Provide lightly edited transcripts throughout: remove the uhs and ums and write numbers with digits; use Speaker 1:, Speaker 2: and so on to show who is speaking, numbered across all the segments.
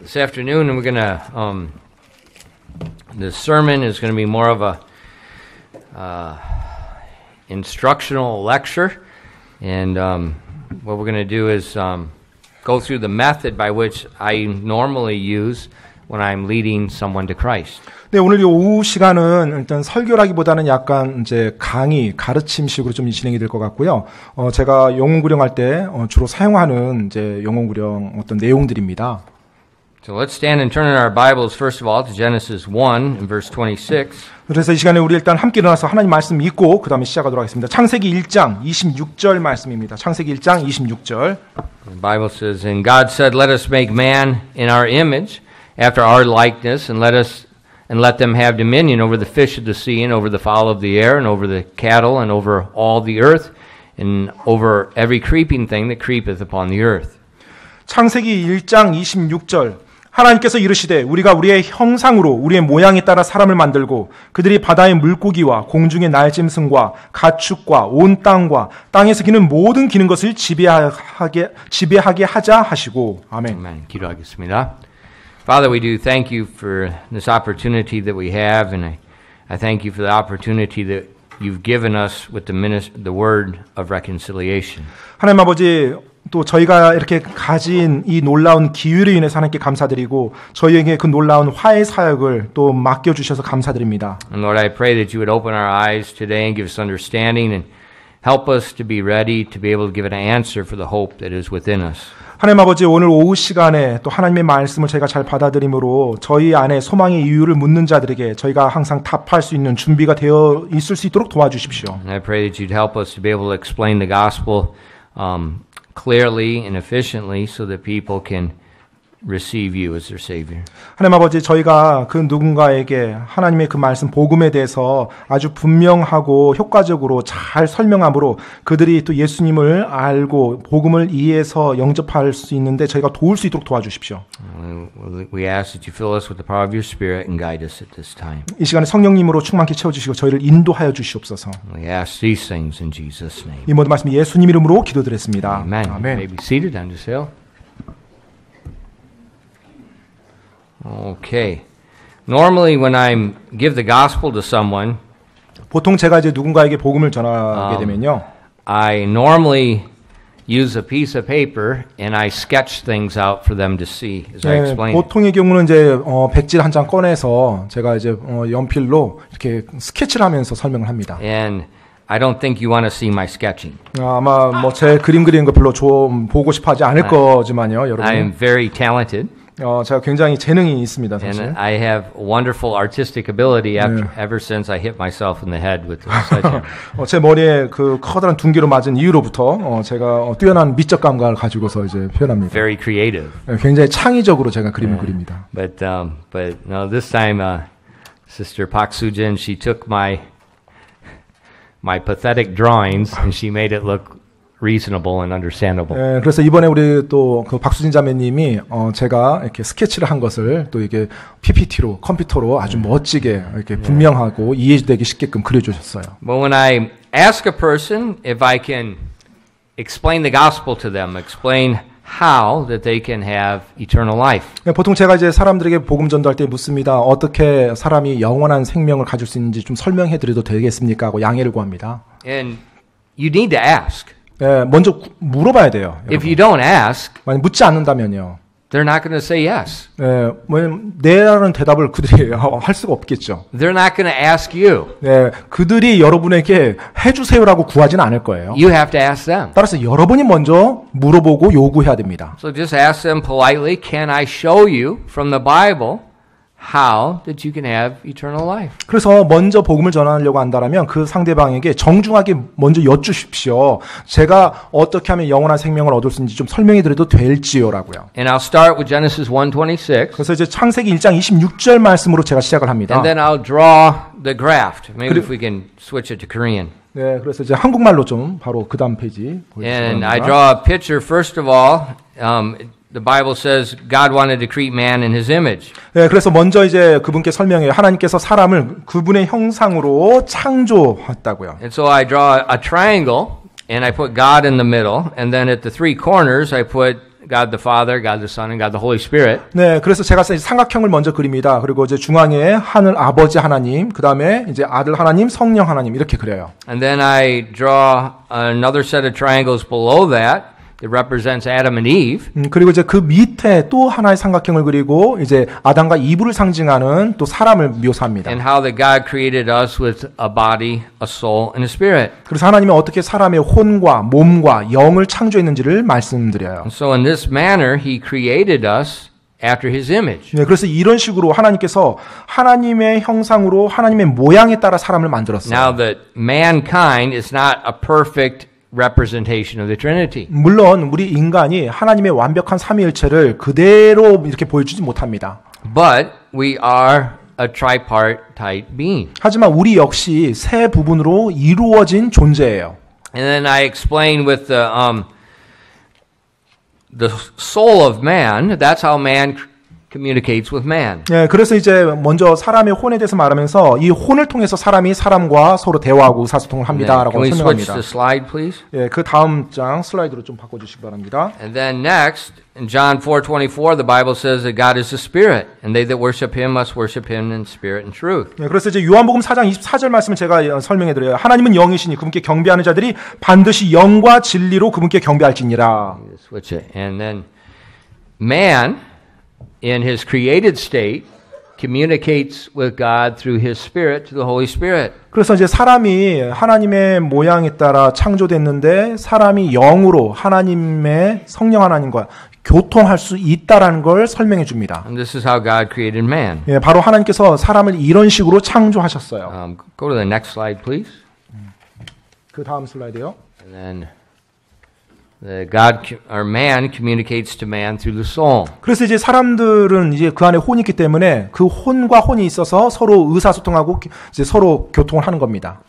Speaker 1: This afternoon, we're gonna. The sermon is going to be more of a instructional lecture, and what we're going to do is go through the method by which I normally use when I'm leading someone to Christ.
Speaker 2: 네, 오늘 이 오후 시간은 일단 설교라기보다는 약간 이제 강의, 가르침식으로 좀 진행이 될 것 같고요. 제가 영혼구령할 때 주로 사용하는 이제 영혼구령 어떤 내용들입니다.
Speaker 1: So let's stand and turn in our Bibles first of all to Genesis 1 and verse 26.
Speaker 2: 그래서 이 시간에 우리 일단 함께 일어나서 하나님 말씀 읽고 그 다음에 시작하도록 하겠습니다. 창세기 1장 26절 말씀입니다. 창세기 1장 26절.
Speaker 1: The Bible says, And God said, Let us make man in our image, after our likeness, and let them have dominion over the fish of the sea, and over the fowl of the air, and over the cattle, and over all the earth, and over every creeping thing that creepeth upon the earth.
Speaker 2: 창세기 1장 26절. 하나님께서 이르시되 우리가 우리의 형상으로 우리의 모양에 따라 사람을 만들고 그들이 바다의 물고기와 공중의 날짐승과 가축과 온 땅과 땅에서 기는 모든 기는 것을 지배하게 하자 하시고. 아멘.
Speaker 1: 아멘. 기도하겠습니다. Father, we do thank you for this opportunity that we have, and I thank you for the opportunity that you've given us with the word of reconciliation.
Speaker 2: 하나님 아버지, 또 저희가 이렇게 가진 이 놀라운 기회로 인해서 하나님께 감사드리고 저희에게 그 놀라운 화해 사역을 또 맡겨주셔서 감사드립니다.
Speaker 1: And Lord, I pray that you would open our eyes today and give us understanding and help us to be ready to be able to give an answer for the hope that is within us.
Speaker 2: 하나님 아버지, 오늘 오후 시간에 또 하나님의 말씀을 저희가 잘 받아들임으로 저희 안에 소망의 이유를 묻는 자들에게 저희가 항상 답할 수 있는 준비가 되어 있을 수 있도록 도와주십시오.
Speaker 1: And I pray that you'd help us to be able to explain the gospel clearly and efficiently so that people can receive you as their Savior.
Speaker 2: 하나님 아버지, 저희가 그 누군가에게 하나님의 그 말씀 복음에 대해서 아주 분명하고 효과적으로 잘 설명함으로 그들이 또 예수님을 알고 복음을 이해해서 영접할 수 있는데 저희가 도울 수 있도록 도와주십시오.
Speaker 1: We ask that you fill us with the power of your Spirit and guide us at this time.
Speaker 2: 이 시간에 성령님으로 충만케 채워주시고 저희를 인도하여 주시옵소서.
Speaker 1: We ask these things in Jesus' name.
Speaker 2: 이 모든 말씀 예수님 이름으로 기도드렸습니다.
Speaker 1: Amen.
Speaker 2: 아멘.
Speaker 1: You may be seated on this hill. Okay. Normally when I give the gospel to someone,
Speaker 2: 보통 제가 이제 누군가에게 복음을 전하게 되면요.
Speaker 1: I normally use a piece of paper and I sketch things out for them to see as I explain.
Speaker 2: 보통의 경우는 이제 백지 한 장 꺼내서 제가 이제 연필로 이렇게 스케치를 하면서 설명을 합니다.
Speaker 1: And I don't think you want to see my sketching.
Speaker 2: 아마 뭐 제 그림 그리는 거 별로 좀 보고 싶어 하지 않을 거지만요, 여러분.
Speaker 1: I am very talented.
Speaker 2: 제가 굉장히 재능이 있습니다, 사실.
Speaker 1: And I have wonderful artistic ability ever since I hit myself in the head with the sledgehammer.
Speaker 2: 제 머리에 그 커다란 둔기로 맞은 이후로부터 제가 뛰어난 미적 감각을 가지고서 이제 표현합니다.
Speaker 1: Very creative.
Speaker 2: 굉장히 창의적으로 제가 그림을 그립니다.
Speaker 1: But no, this time Sister Park Soo-jin, she took my pathetic drawings and she made it look reasonable and understandable.
Speaker 2: 그래서 이번에 우리 또 그 박수진 자매님이 제가 이렇게 스케치를 한 것을 또 이게 PPT로 컴퓨터로 아주 멋지게 이렇게 분명하고 이해되기 쉽게끔 그려주셨어요.
Speaker 1: But when I ask a person if I can explain the gospel to them, explain how that they can have eternal life.
Speaker 2: 보통 제가 이제 사람들에게 복음 전도할 때 묻습니다. 어떻게 사람이 영원한 생명을 가질 수 있는지 좀 설명해 드려도 되겠습니까? 하고 양해를 구합니다.
Speaker 1: And you need to ask.
Speaker 2: 먼저 물어봐야 돼요.
Speaker 1: If you don't ask,
Speaker 2: 만약 묻지 않는다면요.
Speaker 1: They're not going to say yes.
Speaker 2: 네라는 대답을 그들이 할 수가 없겠죠.
Speaker 1: They're not going to ask you.
Speaker 2: 그들이 여러분에게 해주세요라고 구하지는 않을 거예요.
Speaker 1: You have to ask them.
Speaker 2: 따라서 여러분이 먼저 물어보고 요구해야 됩니다.
Speaker 1: So just ask them politely, can I show you from the Bible how that you can have eternal life?
Speaker 2: 그래서 먼저 복음을 전하려고 한다면 그 상대방에게 정중하게 먼저 여쭈십시오. 제가 어떻게 하면 영원한 생명을 얻을 수 있는지 좀 설명해 드려도 될지요라고요.
Speaker 1: And I'll start with Genesis 1:26.
Speaker 2: 그래서 이제 창세기 1장 26절 말씀으로 제가 시작을 합니다.
Speaker 1: And then I'll draw the graph. Maybe if we can switch it to Korean.
Speaker 2: 네, 그래서 이제 한국말로 좀 바로 그 다음 페이지 보여주시기
Speaker 1: And
Speaker 2: 바랍니다.
Speaker 1: I draw a picture first of all. The Bible says God wanted to create man in His image.
Speaker 2: 네, 그래서 먼저 이제 그분께 설명해요. 하나님께서 사람을 그분의 형상으로 창조했다고요.
Speaker 1: And so I draw a triangle, and I put God in the middle, and then at the three corners I put God the Father, God the Son, and God the Holy Spirit.
Speaker 2: 네, 그래서 제가 삼각형을 먼저 그립니다. 그리고 이제 중앙에 하늘 아버지 하나님, 그 다음에 이제 아들 하나님, 성령 하나님 이렇게 그려요.
Speaker 1: And then I draw another set of triangles below that that represents Adam and Eve.
Speaker 2: 그리고 이제 그 밑에 또 하나의 삼각형을 그리고 이제 아담과 이브를 상징하는 또 사람을 묘사합니다.
Speaker 1: And how that God created us with a body, a soul, and a spirit.
Speaker 2: 그래서 하나님이 어떻게 사람의 혼과 몸과 영을 창조했는지를 말씀드려요.
Speaker 1: And so in this manner, He created us after His image.
Speaker 2: 네, 그래서 이런 식으로 하나님께서 하나님의 형상으로 하나님의 모양에 따라 사람을 만들었어요.
Speaker 1: Now that mankind is not a perfect representation of the Trinity.
Speaker 2: 물론 우리 인간이 하나님의 완벽한 삼위일체를 그대로 이렇게 보여주지 못합니다.
Speaker 1: But we are a tripartite being.
Speaker 2: 하지만 우리 역시 세 부분으로 이루어진 존재예요.
Speaker 1: And then I explained with the soul of man, that's how man communicates with man.
Speaker 2: 네, 그래서 이제 먼저 사람의 혼에 대해서 말하면서 이 혼을 통해서 사람이 사람과 서로 대화하고 의사소통을 합니다라고
Speaker 1: Can we switch
Speaker 2: 설명합니다.
Speaker 1: the slide, please?
Speaker 2: 예, 그 다음 장 슬라이드로 좀 바꿔주시기 바랍니다.
Speaker 1: And then next, in John 4:24, the Bible says that God is a spirit, and they that worship Him must worship Him in spirit and truth.
Speaker 2: 네, 그래서 이제 요한복음 4장 24절 말씀을 제가 설명해드려요. 하나님은 영이시니 그분께 경배하는 자들이 반드시 영과 진리로 그분께 경배할지니라.
Speaker 1: Switch it. And then man, in his created state, communicates with God through His Spirit to the Holy Spirit.
Speaker 2: 그래서 이제 사람이 하나님의 모양에 따라 창조됐는데 사람이 영으로 하나님의 성령 하나님과 교통할 수 있다라는 걸 설명해 줍니다.
Speaker 1: And this is how God created man.
Speaker 2: 예, 바로 하나님께서 사람을 이런 식으로 창조하셨어요.
Speaker 1: Go to the next slide, please.
Speaker 2: 그 다음 슬라이드요.
Speaker 1: And then God or man communicates to man through the soul.
Speaker 2: 그래서 이제 사람들은 이제 그 안에 혼이 있기 때문에 그 혼과 혼이 있어서 서로 의사소통하고 이제 서로 교통을 하는 겁니다.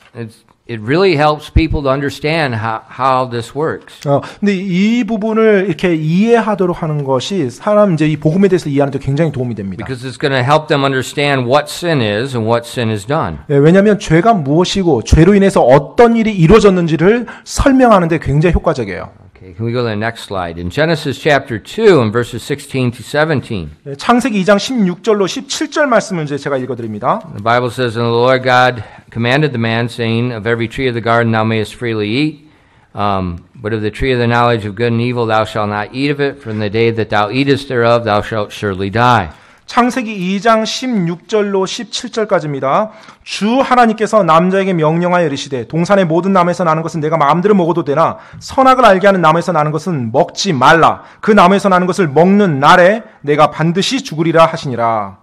Speaker 1: It really helps people to understand how this works.
Speaker 2: 근데 이 부분을 이렇게 이해하도록 하는 것이 사람 이제 이 복음에 대해서 이해하는 데 굉장히 도움이 됩니다.
Speaker 1: Because it's going to help them understand what sin is and what sin is done.
Speaker 2: 예, 왜냐하면 죄가 무엇이고 죄로 인해서 어떤 일이 이루어졌는지를 설명하는 데 굉장히 효과적이에요.
Speaker 1: Okay, can we go to the next slide? In Genesis chapter 2 and verses 16 to 17.
Speaker 2: 예, 창세기 2장 16절로 17절 말씀을 이제 제가 읽어드립니다.
Speaker 1: The Bible says, And the Lord God commanded the man, saying, Of every tree of the garden thou mayest freely eat, but of the tree of the knowledge of good and evil thou shalt not eat of it, for in the day that thou eatest thereof thou shalt surely die.
Speaker 2: 창세기 2장 16절로 17절까지입니다. 주 하나님께서 남자에게 명령하여 이르시되 동산의 모든 나무에서 나는 것은 내가 마음대로 먹어도 되나 선악을 알게 하는 나무에서 나는 것은 먹지 말라. 그 나무에서 나는 것을 먹는 날에 내가 반드시 죽으리라 하시니라.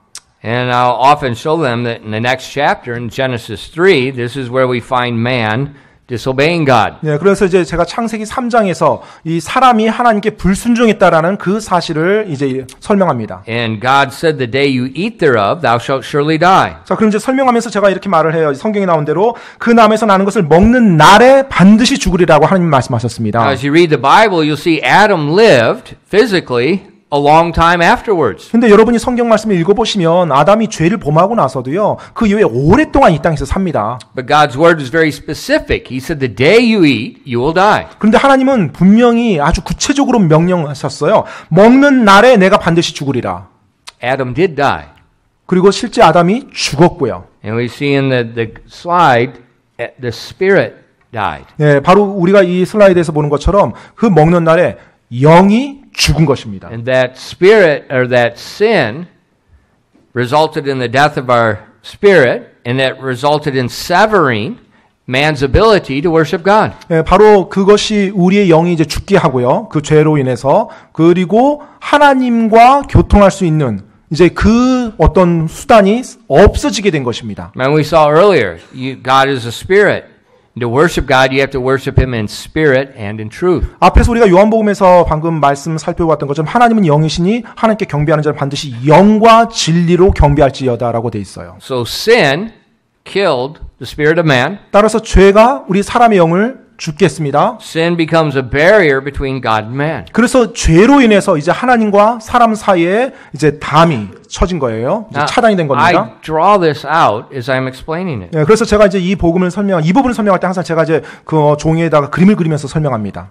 Speaker 1: And I'll often show them that in the next chapter, in Genesis 3, this is where we find man disobeying God.
Speaker 2: 네, 그래서 이제 제가 창세기 3장에서 이 사람이 하나님께 불순종했다라는 그 사실을 이제 설명합니다.
Speaker 1: And God said, The day you eat thereof, thou shalt surely die.
Speaker 2: 자, 그럼 이제 설명하면서 제가 이렇게 말을 해요. 성경에 나온 대로 그 나무에서 나는 것을 먹는 날에 반드시 죽으리라고 하나님 말씀하셨습니다.
Speaker 1: As you read the Bible, you'll see Adam lived physically a long time afterwards.
Speaker 2: 근데 여러분이 성경 말씀을 읽어보시면 아담이 죄를 범하고 나서도요, 그 이후에 오랫동안 이 땅에서 삽니다.
Speaker 1: But God's word is very specific. He said, The day you eat, you will die.
Speaker 2: 그런데 하나님은 분명히 아주 구체적으로 명령하셨어요. 먹는 날에 내가 반드시 죽으리라.
Speaker 1: Adam did die.
Speaker 2: 그리고 실제 아담이 죽었고요.
Speaker 1: And we see in the slide, the spirit died.
Speaker 2: 예, 바로 우리가 이 슬라이드에서 보는 것처럼 그 먹는 날에 영이 죽은 것입니다.
Speaker 1: And that spirit or that sin resulted in the death of our spirit, and that resulted in severing man's ability to worship God.
Speaker 2: 예, 바로 그것이 우리의 영이 이제 죽게 하고요. 그 죄로 인해서 그리고 하나님과 교통할 수 있는 이제 그 어떤 수단이 없어지게 된 것입니다.
Speaker 1: And we saw earlier, God is a spirit. To worship God, you have to worship Him in spirit and in truth.
Speaker 2: 앞에서 우리가 요한복음에서 방금 말씀 살펴봤던 것처럼 하나님은 영이시니 하나님께 경배하는 자는 반드시 영과 진리로 경배할지어다라고 돼 있어요.
Speaker 1: So sin killed the spirit of man.
Speaker 2: 따라서 죄가 우리 사람의 영을 죽게 했습니다.
Speaker 1: Sin becomes a barrier between God and man.
Speaker 2: 그래서 죄로 인해서 이제 하나님과 사람 사이에 이제 담이 쳐진 거예요. 이제 차단이 된 겁니다.
Speaker 1: I draw this out as I'm explaining it.
Speaker 2: 예, 그래서 제가 이제 이 부분을 설명할 때 항상 제가 이제 그 종이에다가 그림을 그리면서 설명합니다.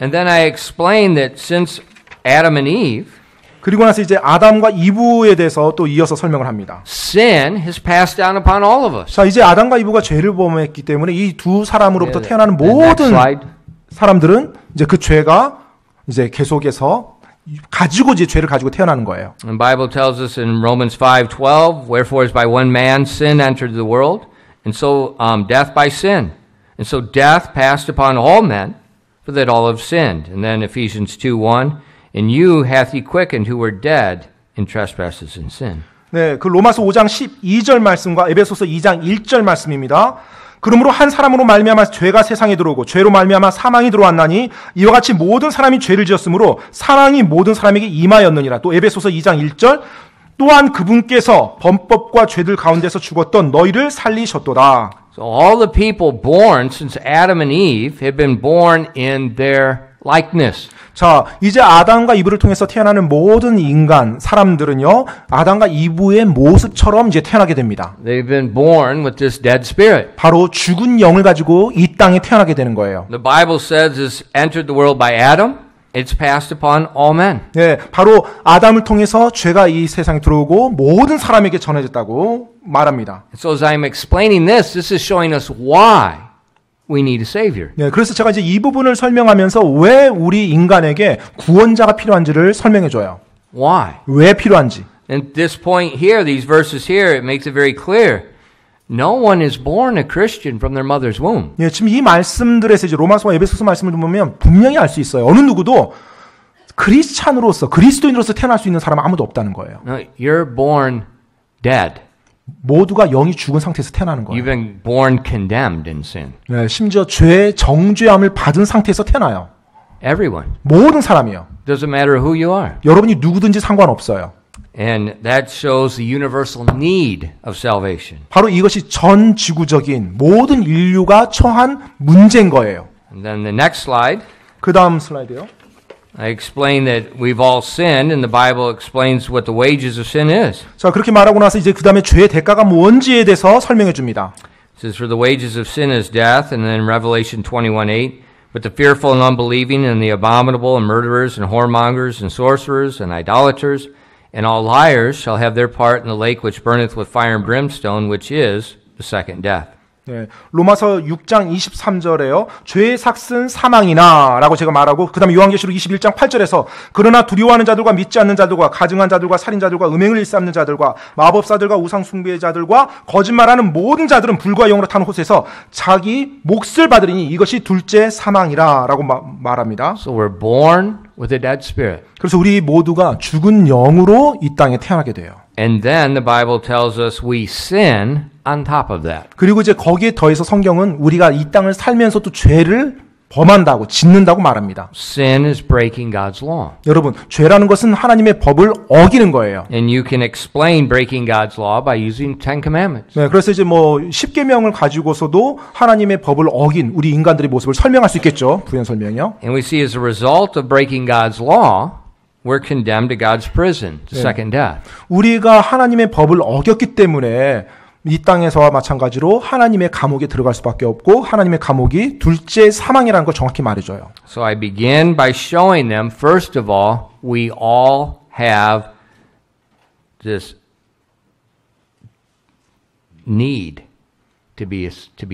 Speaker 1: And then I explain that since Adam and Eve,
Speaker 2: 그리고 나서 이제 아담과 이브에 대해서 또 이어서 설명을 합니다.
Speaker 1: sin has passed down upon all of us.
Speaker 2: 자, 이제 아담과 이브가 죄를 범했기 때문에 이 두 사람으로부터
Speaker 1: 네,
Speaker 2: 태어나는
Speaker 1: 네, next
Speaker 2: 모든
Speaker 1: slide.
Speaker 2: 사람들은 이제 그 죄가 이제 계속해서 가지고 이제 죄를 가지고 태어나는 거예요.
Speaker 1: The Bible tells us in Romans 5:12, wherefore as by one man sin entered the world, and so death by sin. And so death passed upon all men, for that all have sinned. And then Ephesians 2:1, and you hath he quickened who were dead in trespasses and sin.
Speaker 2: 네, 그 로마서 5장 12절 말씀과 에베소서 2장 1절 말씀입니다. 그러므로 한 사람으로 말미암아 죄가 세상에 들어오고 죄로 말미암아 사망이 들어왔나니 이와 같이 모든 사람이 죄를 지었으므로 사망이 모든 사람에게 임하였느니라. 또 에베소서 2장 1절 또한 그분께서 범법과 죄들 가운데서 죽었던 너희를 살리셨도다.
Speaker 1: So all the people born since Adam and Eve have been born in their likeness.
Speaker 2: 자, 이제 아담과 이브를 통해서 태어나는 모든 인간, 사람들은요, 아담과 이브의 모습처럼 이제 태어나게 됩니다.
Speaker 1: They've been born with this dead spirit.
Speaker 2: 바로 죽은 영을 가지고 이 땅에 태어나게 되는 거예요.
Speaker 1: The Bible says this entered the world by Adam, it's passed upon all men.
Speaker 2: 네, 바로 아담을 통해서 죄가 이 세상에 들어오고 모든 사람에게 전해졌다고 말합니다.
Speaker 1: So as I'm explaining this is showing us why we need a savior.
Speaker 2: 네, 그래서 제가 이제 이 부분을 설명하면서 왜 우리 인간에게 구원자가 필요한지를 설명해 줘요.
Speaker 1: Why?
Speaker 2: 왜 필요한지.
Speaker 1: And this point here, these verses here, it makes it very clear. No one is born a Christian from their mother's womb.
Speaker 2: 예, 지금 이 말씀들에서 이제 로마서와 에베소서 말씀을 보면 분명히 알 수 있어요. 어느 누구도 크리스찬으로서 그리스도인으로서 태어날 수 있는 사람은 아무도 없다는 거예요.
Speaker 1: No, you're born dead.
Speaker 2: 모두가 영이 죽은 상태에서 태어나는 거예요.
Speaker 1: You've been born condemned in sin.
Speaker 2: 네, 심지어 죄 정죄함을 받은 상태에서 태어나요.
Speaker 1: Everyone.
Speaker 2: 모든 사람이요.
Speaker 1: Doesn't matter who you are.
Speaker 2: 여러분이 누구든지 상관없어요.
Speaker 1: And that shows the universal need of salvation.
Speaker 2: 바로 이것이 전 지구적인 모든 인류가 처한 문제인 거예요.
Speaker 1: And then the next slide,
Speaker 2: 그 다음 슬라이드요.
Speaker 1: I explain that we've all sinned, and the Bible explains what the wages of sin is.
Speaker 2: 자, 그렇게 말하고 나서 이제 그 다음에 죄의 대가가 뭔지에 대해서 설명해 줍니다.
Speaker 1: It says, for the wages of sin is death, and then Revelation 21:8, but the fearful and unbelieving and the abominable and murderers and whoremongers and sorcerers and idolaters and all liars shall have their part in the lake which burneth with fire and brimstone, which is the second death.
Speaker 2: 네, 로마서 6장 23절에요. 죄의 삭은 사망이나 라고 제가 말하고 그 다음에 요한계시록 21장 8절에서 그러나 두려워하는 자들과 믿지 않는 자들과 가증한 자들과 살인자들과 음행을 일삼는 자들과 마법사들과 우상숭배자들과 거짓말하는 모든 자들은 불과 영으로 타는 곳에서 자기 몫을 받으리니 이것이 둘째 사망이라 라고 말합니다.
Speaker 1: So we're born with a dead spirit.
Speaker 2: 그래서 우리 모두가 죽은 영으로 이 땅에 태어나게 돼요.
Speaker 1: And then the Bible tells us we sin on top of that.
Speaker 2: 그리고 이제 거기에 더해서 성경은 우리가 이 땅을 살면서 또 죄를 범한다고 짓는다고 말합니다.
Speaker 1: Sin is breaking God's law.
Speaker 2: 여러분, 죄라는 것은 하나님의 법을 어기는 거예요.
Speaker 1: And you can explain breaking God's law by using Ten Commandments.
Speaker 2: 네, 그래서 이제 뭐 10계명을 가지고서도 하나님의 법을 어긴 우리 인간들의 모습을 설명할 수 있겠죠. 부연 설명이요.
Speaker 1: And we see as a result of breaking God's law, we're condemned to God's prison, to second death.
Speaker 2: 우리가 하나님의 법을 어겼기 때문에 이 땅에서와 마찬가지로 하나님의 감옥에 들어갈 수밖에 없고 하나님의 감옥이 둘째 사망이라는 걸 정확히 말해줘요.
Speaker 1: So I begin by showing them, first of all, we all have this need to be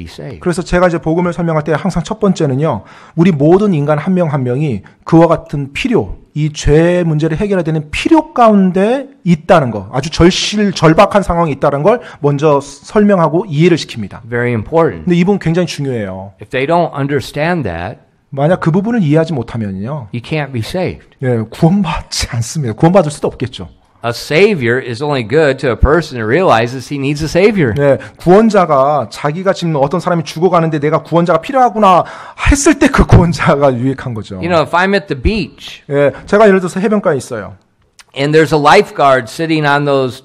Speaker 1: saved.
Speaker 2: 그래서 제가 이제 복음을 설명할 때 항상 첫 번째는요, 우리 모든 인간 한 명 한 명이 그와 같은 필요, 이 죄 문제를 해결해야 되는 필요 가운데 있다는 거, 아주 절박한 상황이 있다는 걸 먼저 설명하고 이해를 시킵니다.
Speaker 1: Very important.
Speaker 2: 근데 이 부분 굉장히 중요해요.
Speaker 1: If they don't understand that,
Speaker 2: 만약 그 부분을 이해하지 못하면요,
Speaker 1: you can't be saved.
Speaker 2: 예, 구원받지 않습니다. 구원받을 수도 없겠죠.
Speaker 1: A savior is only good to a person who realizes he needs a savior.
Speaker 2: 네, 구원자가 자기가 지금 어떤 사람이 죽어가는데 내가 구원자가 필요하구나 했을 때 그 구원자가 유익한 거죠.
Speaker 1: You know, if I'm at the beach
Speaker 2: 예, 제가 예를 들어서 해변가에 있어요.
Speaker 1: and there's a lifeguard sitting on those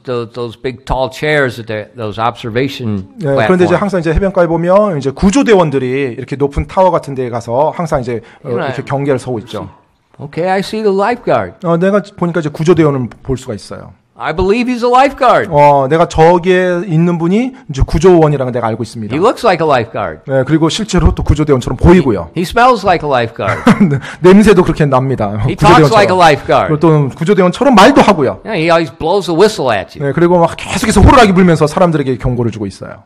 Speaker 1: big tall chairs at those observation
Speaker 2: 예, 그런데 이제
Speaker 1: platforms.
Speaker 2: 항상 이제 해변가에 보면 이제 구조대원들이 이렇게 높은 타워 같은 데에 가서 항상 이제 이렇게 경계를 서고 있죠.
Speaker 1: Okay, I see the lifeguard.
Speaker 2: 내가 보니까 이제 구조대원을 볼 수가 있어요.
Speaker 1: I believe he's a lifeguard.
Speaker 2: 내가 저기에 있는 분이 이제 구조원이라는 걸 내가 알고 있습니다.
Speaker 1: He looks like a lifeguard.
Speaker 2: 네, 그리고 실제로 또 구조대원처럼 보이고요.
Speaker 1: He smells like a lifeguard.
Speaker 2: 냄새도 그렇게 납니다.
Speaker 1: He talks like a lifeguard.
Speaker 2: 그리고 또 구조대원처럼 말도 하고요.
Speaker 1: Yeah, he always blows a whistle at you.
Speaker 2: 네, 그리고 막 계속해서 호루라기 불면서 사람들에게 경고를 주고 있어요.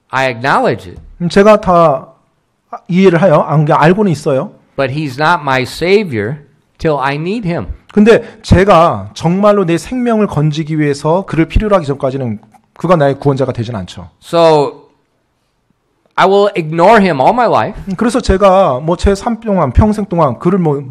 Speaker 1: I acknowledge it.
Speaker 2: 제가 다 이해를 해요. 알고는 있어요.
Speaker 1: But he's not my savior till I need him.
Speaker 2: 근데 제가 정말로 내 생명을 건지기 위해서 그를 필요로 하기 전까지는 그가 나의 구원자가 되진 않죠.
Speaker 1: So I will ignore him all my life.
Speaker 2: 그래서 제가 뭐 제 삶 동안 평생 동안 그를 뭐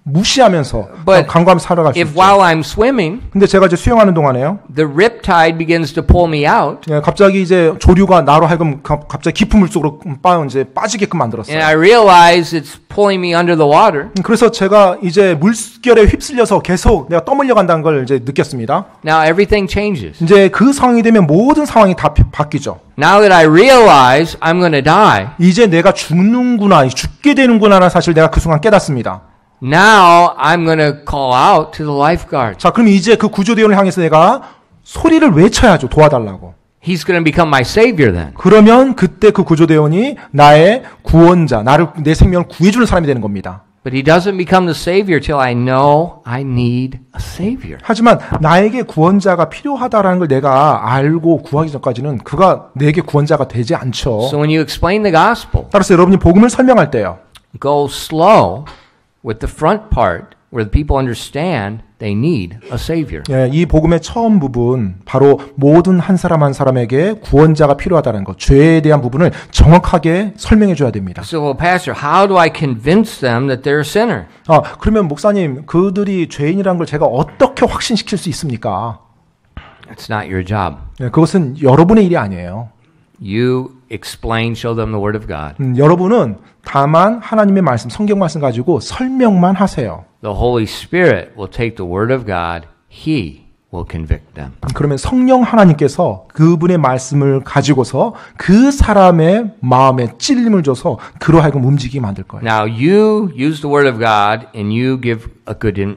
Speaker 2: 무시하면서 간과하며 살아갈 수
Speaker 1: If
Speaker 2: 있죠.
Speaker 1: while I'm swimming,
Speaker 2: 근데 제가 이제 수영하는 동안에요.
Speaker 1: the riptide begins to pull me out.
Speaker 2: 갑자기 이제 조류가 나로 하여금 갑자기 깊은 물속으로 이제 빠지게끔 만들었어요.
Speaker 1: And I realize it's pulling me under the water.
Speaker 2: 그래서 제가 이제 물결에 휩쓸려서 계속 내가 떠밀려 간다는 걸 이제 느꼈습니다.
Speaker 1: Now everything changes.
Speaker 2: 이제 그 상황이 되면 모든 상황이 다 바뀌죠.
Speaker 1: Now that I realize I'm going to die,
Speaker 2: 이제 내가 죽는구나, 죽게 되는구나라는 사실 내가 그 순간 깨닫습니다.
Speaker 1: now I'm going to call out to the lifeguard.
Speaker 2: 자, 그럼 이제 그 구조대원을 향해서 내가 소리를 외쳐야죠. 도와달라고.
Speaker 1: He's going to become my savior then.
Speaker 2: 그러면 그때 그 구조대원이 나의 구원자, 내 생명을 구해주는 사람이 되는 겁니다.
Speaker 1: But he doesn't become the savior till I know I need a savior.
Speaker 2: 하지만 나에게 구원자가 필요하다라는 걸 내가 알고 구하기 전까지는 그가 내게 구원자가 되지 않죠.
Speaker 1: So when you explain the gospel,
Speaker 2: 따라서 여러분이 복음을 설명할 때요.
Speaker 1: go slow with the front part where the people understand they need a savior.
Speaker 2: 예, 이 복음의 처음 부분, 바로 모든 한 사람 한 사람에게 구원자가 필요하다는 것, 죄에 대한 부분을 정확하게 설명해 줘야 됩니다.
Speaker 1: So, well, Pastor, how do I convince them that they're a sinner?
Speaker 2: 그러면 목사님, 그들이 죄인이라는 걸 제가 어떻게 확신시킬 수 있습니까?
Speaker 1: That's not your job.
Speaker 2: 예, 그것은 여러분의 일이 아니에요.
Speaker 1: You explain, show them the word of God.
Speaker 2: 여러분은 다만 하나님의 말씀, 성경 말씀 가지고 설명만 하세요.
Speaker 1: The Holy Spirit will take the word of God. He will convict them.
Speaker 2: 그러면 성령 하나님께서 그분의 말씀을 가지고서 그 사람의 마음에 찔림을 줘서 그로 하여금 움직이게 만들 거예요.
Speaker 1: Now, you use the word of God and you give a good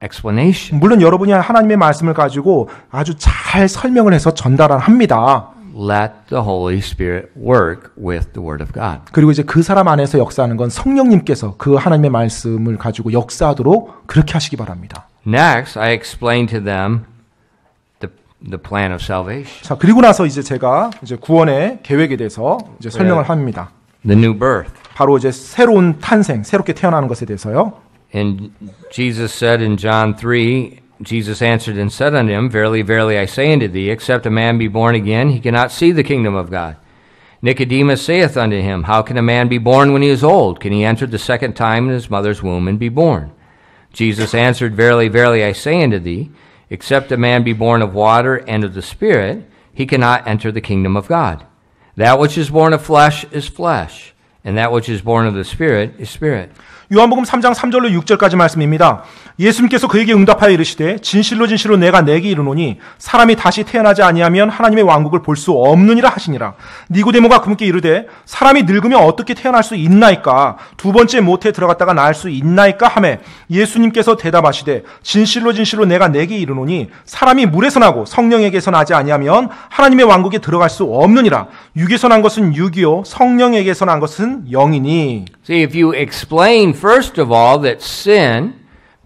Speaker 1: explanation.
Speaker 2: 물론 여러분이 하나님의 말씀을 가지고 아주 잘 설명을 해서 전달을 합니다.
Speaker 1: Let the Holy Spirit work with the word of God.
Speaker 2: 그리고 이제 그 사람 안에서 역사하는 건 성령님께서 그 하나님의 말씀을 가지고 역사하도록 그렇게 하시기 바랍니다.
Speaker 1: Next, I explain to them the plan of salvation.
Speaker 2: 자, 그리고 나서 이제 제가 이제 구원의 계획에 대해서 이제 설명을 합니다.
Speaker 1: The new birth.
Speaker 2: 바로 이제 새로운 탄생, 새롭게 태어나는 것에 대해서요.
Speaker 1: And Jesus said in John 3, Jesus answered and said unto him, Verily, verily, I say unto thee, except a man be born again, he cannot see the kingdom of God. Nicodemus saith unto him, How can a man be born when he is old? Can he enter the second time in his mother's womb and be born? Jesus answered, Verily, verily, I say unto thee, except a man be born of water and of the Spirit, he cannot enter the kingdom of God. That which is born of flesh is flesh, and that which is born of the Spirit is spirit.
Speaker 2: 요한복음 3장 3절로 6절까지 말씀입니다. 예수님께서 그에게 응답하여 이르시되 진실로 진실로 내가 내게 이르노니 사람이 다시 태어나지 아니하면 하나님의 왕국을 볼 수 없느니라 하시니라. 니고데모가 그분께 이르되 사람이 늙으면 어떻게 태어날 수 있나이까? 두 번째 모태에 들어갔다가 나을 수 있나이까? 하매 예수님께서 대답하시되 진실로 진실로 내가 내게 이르노니 사람이 물에서 나고 성령에게서 나지 아니하면 하나님의 왕국에 들어갈 수 없느니라. 육에서 난 것은 육이요 성령에게서 난 것은 영이니.
Speaker 1: See, if you explain first of all that sin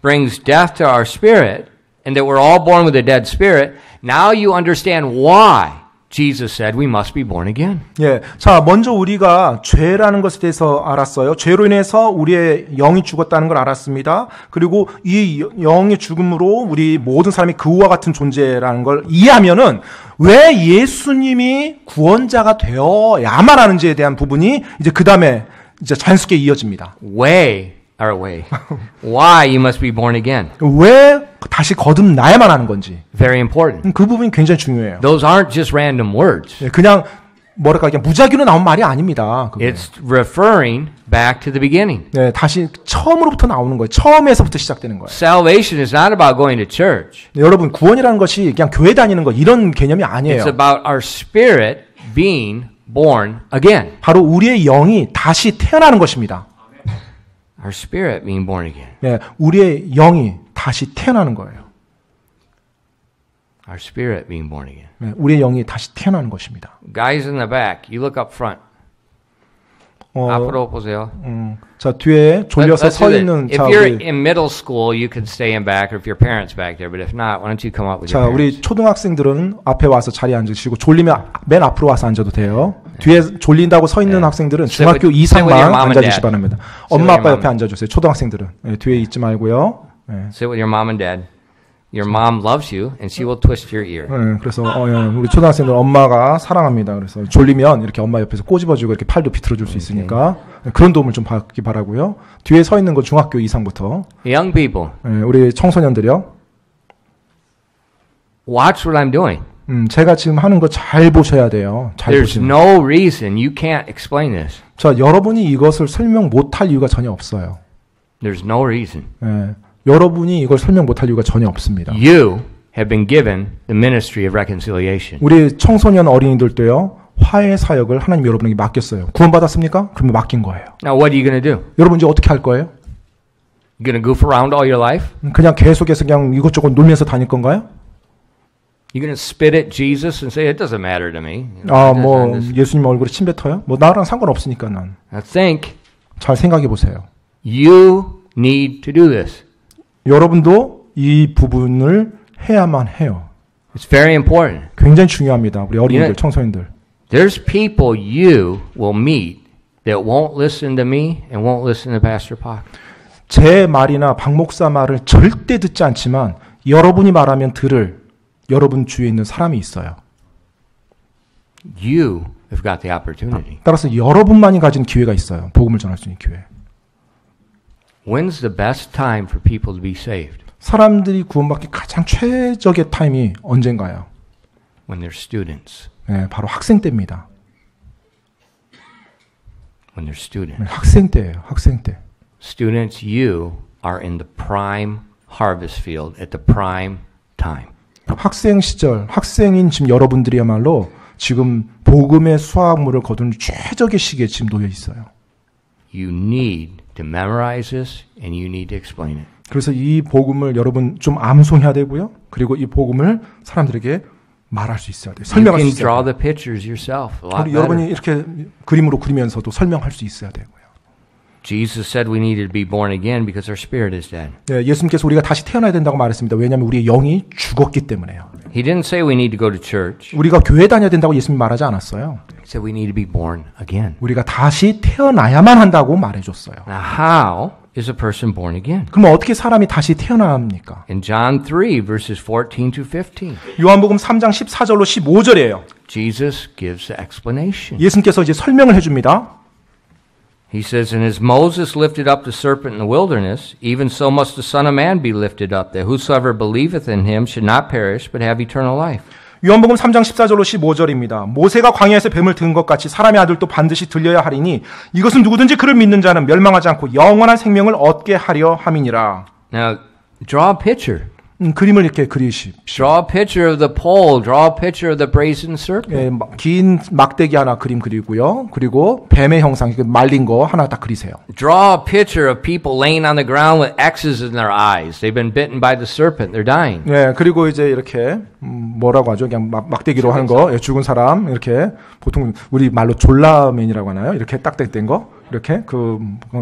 Speaker 1: brings death to our spirit and that we're all born with a dead spirit, now you understand why Jesus said we must be born again.
Speaker 2: 예. 자, 먼저 우리가 죄라는 것에 대해서 알았어요. 죄로 인해서 우리의 영이 죽었다는 걸 알았습니다. 그리고 이 영의 죽음으로 우리 모든 사람이 그와 같은 존재라는 걸 이해하면은 왜 예수님이 구원자가 되어야만 하는지에 대한 부분이 이제 그 다음에 이제 자연스럽게 이어집니다.
Speaker 1: Why you must be born again.
Speaker 2: 왜 다시 거듭나야만 하는 건지.
Speaker 1: Very important.
Speaker 2: 그 부분이 굉장히 중요해요.
Speaker 1: Those aren't just random words.
Speaker 2: 그냥 뭐랄까 그냥 무작위로 나온 말이 아닙니다. 그게.
Speaker 1: It's referring back to the beginning.
Speaker 2: 네, 다시 처음으로부터 나오는 거예요. 처음에서부터 시작되는 거예요.
Speaker 1: Salvation is not about going to church.
Speaker 2: 네, 여러분 구원이라는 것이 그냥 교회 다니는 것 이런 개념이 아니에요.
Speaker 1: It's about our spirit being born again.
Speaker 2: 바로 우리의 영이 다시 태어나는 것입니다.
Speaker 1: Our spirit being born again.
Speaker 2: 네, 우리의 영이 다시 태어나는 거예요.
Speaker 1: Our spirit being born again.
Speaker 2: 네, 우리의 영이 다시 태어나는 것입니다.
Speaker 1: Guys in the back, you look up front. 앞으로 보세요.
Speaker 2: 자, 뒤에 졸려서
Speaker 1: Let's
Speaker 2: 서
Speaker 1: do that.
Speaker 2: 있는
Speaker 1: If
Speaker 2: 자,
Speaker 1: you're
Speaker 2: 우리,
Speaker 1: in middle school, you can stay in back, or if your parents back there. But if not, why don't you come up with
Speaker 2: 자,
Speaker 1: your
Speaker 2: 우리
Speaker 1: parents?
Speaker 2: 초등학생들은 앞에 와서 자리에 앉으시고 졸리면 맨 앞으로 와서 앉아도 돼요. 뒤에 졸린다고 서 있는 학생들은 중학교
Speaker 1: sit with
Speaker 2: 이상만
Speaker 1: your mom and
Speaker 2: 앉아주시기
Speaker 1: dad.
Speaker 2: 바랍니다.
Speaker 1: with
Speaker 2: 엄마
Speaker 1: your
Speaker 2: 아빠
Speaker 1: mom.
Speaker 2: 옆에 앉아주세요. 초등학생들은 네, 뒤에 있지 말고요. 네.
Speaker 1: Sit with your mom and dad. Your mom loves you, and she will twist your ear.
Speaker 2: 네, 그래서 우리 초등학생들 엄마가 사랑합니다. 그래서 졸리면 이렇게 엄마 옆에서 꼬집어주고 이렇게 팔도 비틀어줄 수 있으니까 그런 도움을 좀 받기 바라고요. 뒤에 서 있는 거 중학교 이상부터
Speaker 1: Young people,
Speaker 2: 네, 우리 청소년들이요.
Speaker 1: watch what I'm doing.
Speaker 2: 제가 지금 하는 거 잘 보셔야 돼요. 잘
Speaker 1: There's
Speaker 2: 보시면.
Speaker 1: no reason you can't explain this.
Speaker 2: 자, 여러분이 이것을 설명 못할 이유가 전혀 없어요.
Speaker 1: There's no reason.
Speaker 2: 네, 여러분이 이걸 설명 못할 이유가 전혀 없습니다.
Speaker 1: You have been given the ministry of reconciliation.
Speaker 2: 우리 청소년 어린이들도요. 화해 사역을 하나님 여러분에게 맡겼어요. 구원받았습니까? 그러면 맡긴 거예요.
Speaker 1: Now, what are you going to do?
Speaker 2: 여러분 이제 어떻게 할 거예요?
Speaker 1: You going to goof around all your life?
Speaker 2: 그냥 계속해서 그냥 이것저것 놀면서 다닐 건가요?
Speaker 1: You going to spit at Jesus and say it doesn't matter to me? You know,
Speaker 2: 아,
Speaker 1: it
Speaker 2: 뭐
Speaker 1: doesn't-
Speaker 2: 예수님 얼굴에 침 뱉어요? 뭐 나랑 상관없으니까 난.
Speaker 1: I think
Speaker 2: 잘 생각해 보세요.
Speaker 1: you need to do this.
Speaker 2: 여러분도 이 부분을 해야만 해요.
Speaker 1: It's very important.
Speaker 2: 굉장히 중요합니다. 우리 어린이들,
Speaker 1: 예.
Speaker 2: 청소년들.
Speaker 1: There's people you will meet that won't listen to me and won't listen to Pastor Pak.
Speaker 2: 제 말이나 박 목사 말을 절대 듣지 않지만 여러분이 말하면 들을 여러분 주위에 있는 사람이 있어요.
Speaker 1: You have got the opportunity.
Speaker 2: 따라서 여러분만이 가진 기회가 있어요. 복음을 전할 수 있는 기회.
Speaker 1: When's the best time for people to be saved?
Speaker 2: 사람들이 구원받기 가장 최적의 타임이 언젠가요?
Speaker 1: When they're students.
Speaker 2: 네, 바로 학생 때입니다.
Speaker 1: When they're students.
Speaker 2: 네, 학생 때예요. 학생 때.
Speaker 1: Students, you are in the prime harvest field at the prime time.
Speaker 2: 학생 시절, 학생인 지금 여러분들이야말로 지금 복음의 수확물을 거두는 최적의 시기에 지금 놓여 있어요.
Speaker 1: You need to memorize this and you need to explain it.
Speaker 2: 그래서 이 복음을 여러분 좀 암송해야 되고요. 그리고 이 복음을 사람들에게 말할 수 있어야 돼요.
Speaker 1: You
Speaker 2: 설명할 수
Speaker 1: can
Speaker 2: 있어야
Speaker 1: draw
Speaker 2: 돼요.
Speaker 1: the pictures yourself a lot
Speaker 2: 그리고
Speaker 1: better.
Speaker 2: 여러분이 이렇게 그림으로 그리면서도 설명할 수 있어야 되고요.
Speaker 1: Jesus said we needed to be born again because our spirit is dead.
Speaker 2: 네, 예수님께서 우리가 다시 태어나야 된다고 말했습니다. 왜냐하면 우리의 영이 죽었기 때문에요.
Speaker 1: He didn't say we need to go to church.
Speaker 2: 우리가 교회 다녀야 된다고 예수님 말하지 않았어요.
Speaker 1: He said we need to be born again.
Speaker 2: 우리가 다시 태어나야만 한다고 말해줬어요.
Speaker 1: Now, how is a person born again?
Speaker 2: 그럼 어떻게 사람이 다시 태어나야 합니까?
Speaker 1: In John 3, verses 14 to 15,
Speaker 2: 요한복음 3장 14절로 15절이에요.
Speaker 1: Jesus gives the explanation.
Speaker 2: 예수님께서 이제 설명을 해줍니다.
Speaker 1: He says, And as Moses lifted up the serpent in the wilderness, even so must the Son of Man be lifted up, that whosoever believeth in him should not perish, but have eternal life.
Speaker 2: 요한복음 3장 14절로 15절입니다. 모세가 광야에서 뱀을 든 것 같이 사람의 아들도 반드시 들려야 하리니 이것은 누구든지 그를 믿는 자는 멸망하지 않고 영원한 생명을 얻게 하려 함이니라.
Speaker 1: Now, draw a picture.
Speaker 2: 그림을 이렇게 그리십시오.
Speaker 1: Draw a picture of the pole. Draw a picture of the brazen serpent.
Speaker 2: 예, 긴 막대기 하나 그림 그리고요. 그리고 뱀의 형상, 말린 거 하나 딱 그리세요.
Speaker 1: Draw a picture of people laying on the ground with X's in their eyes. They've been bitten by the serpent. They're dying.
Speaker 2: 예, 그리고 이제 이렇게 뭐라고 하죠? 그냥 막대기로 하는 거, 예, 죽은 사람 이렇게 보통 우리 말로 졸라맨이라고 하나요? 이렇게 딱된 거, 이렇게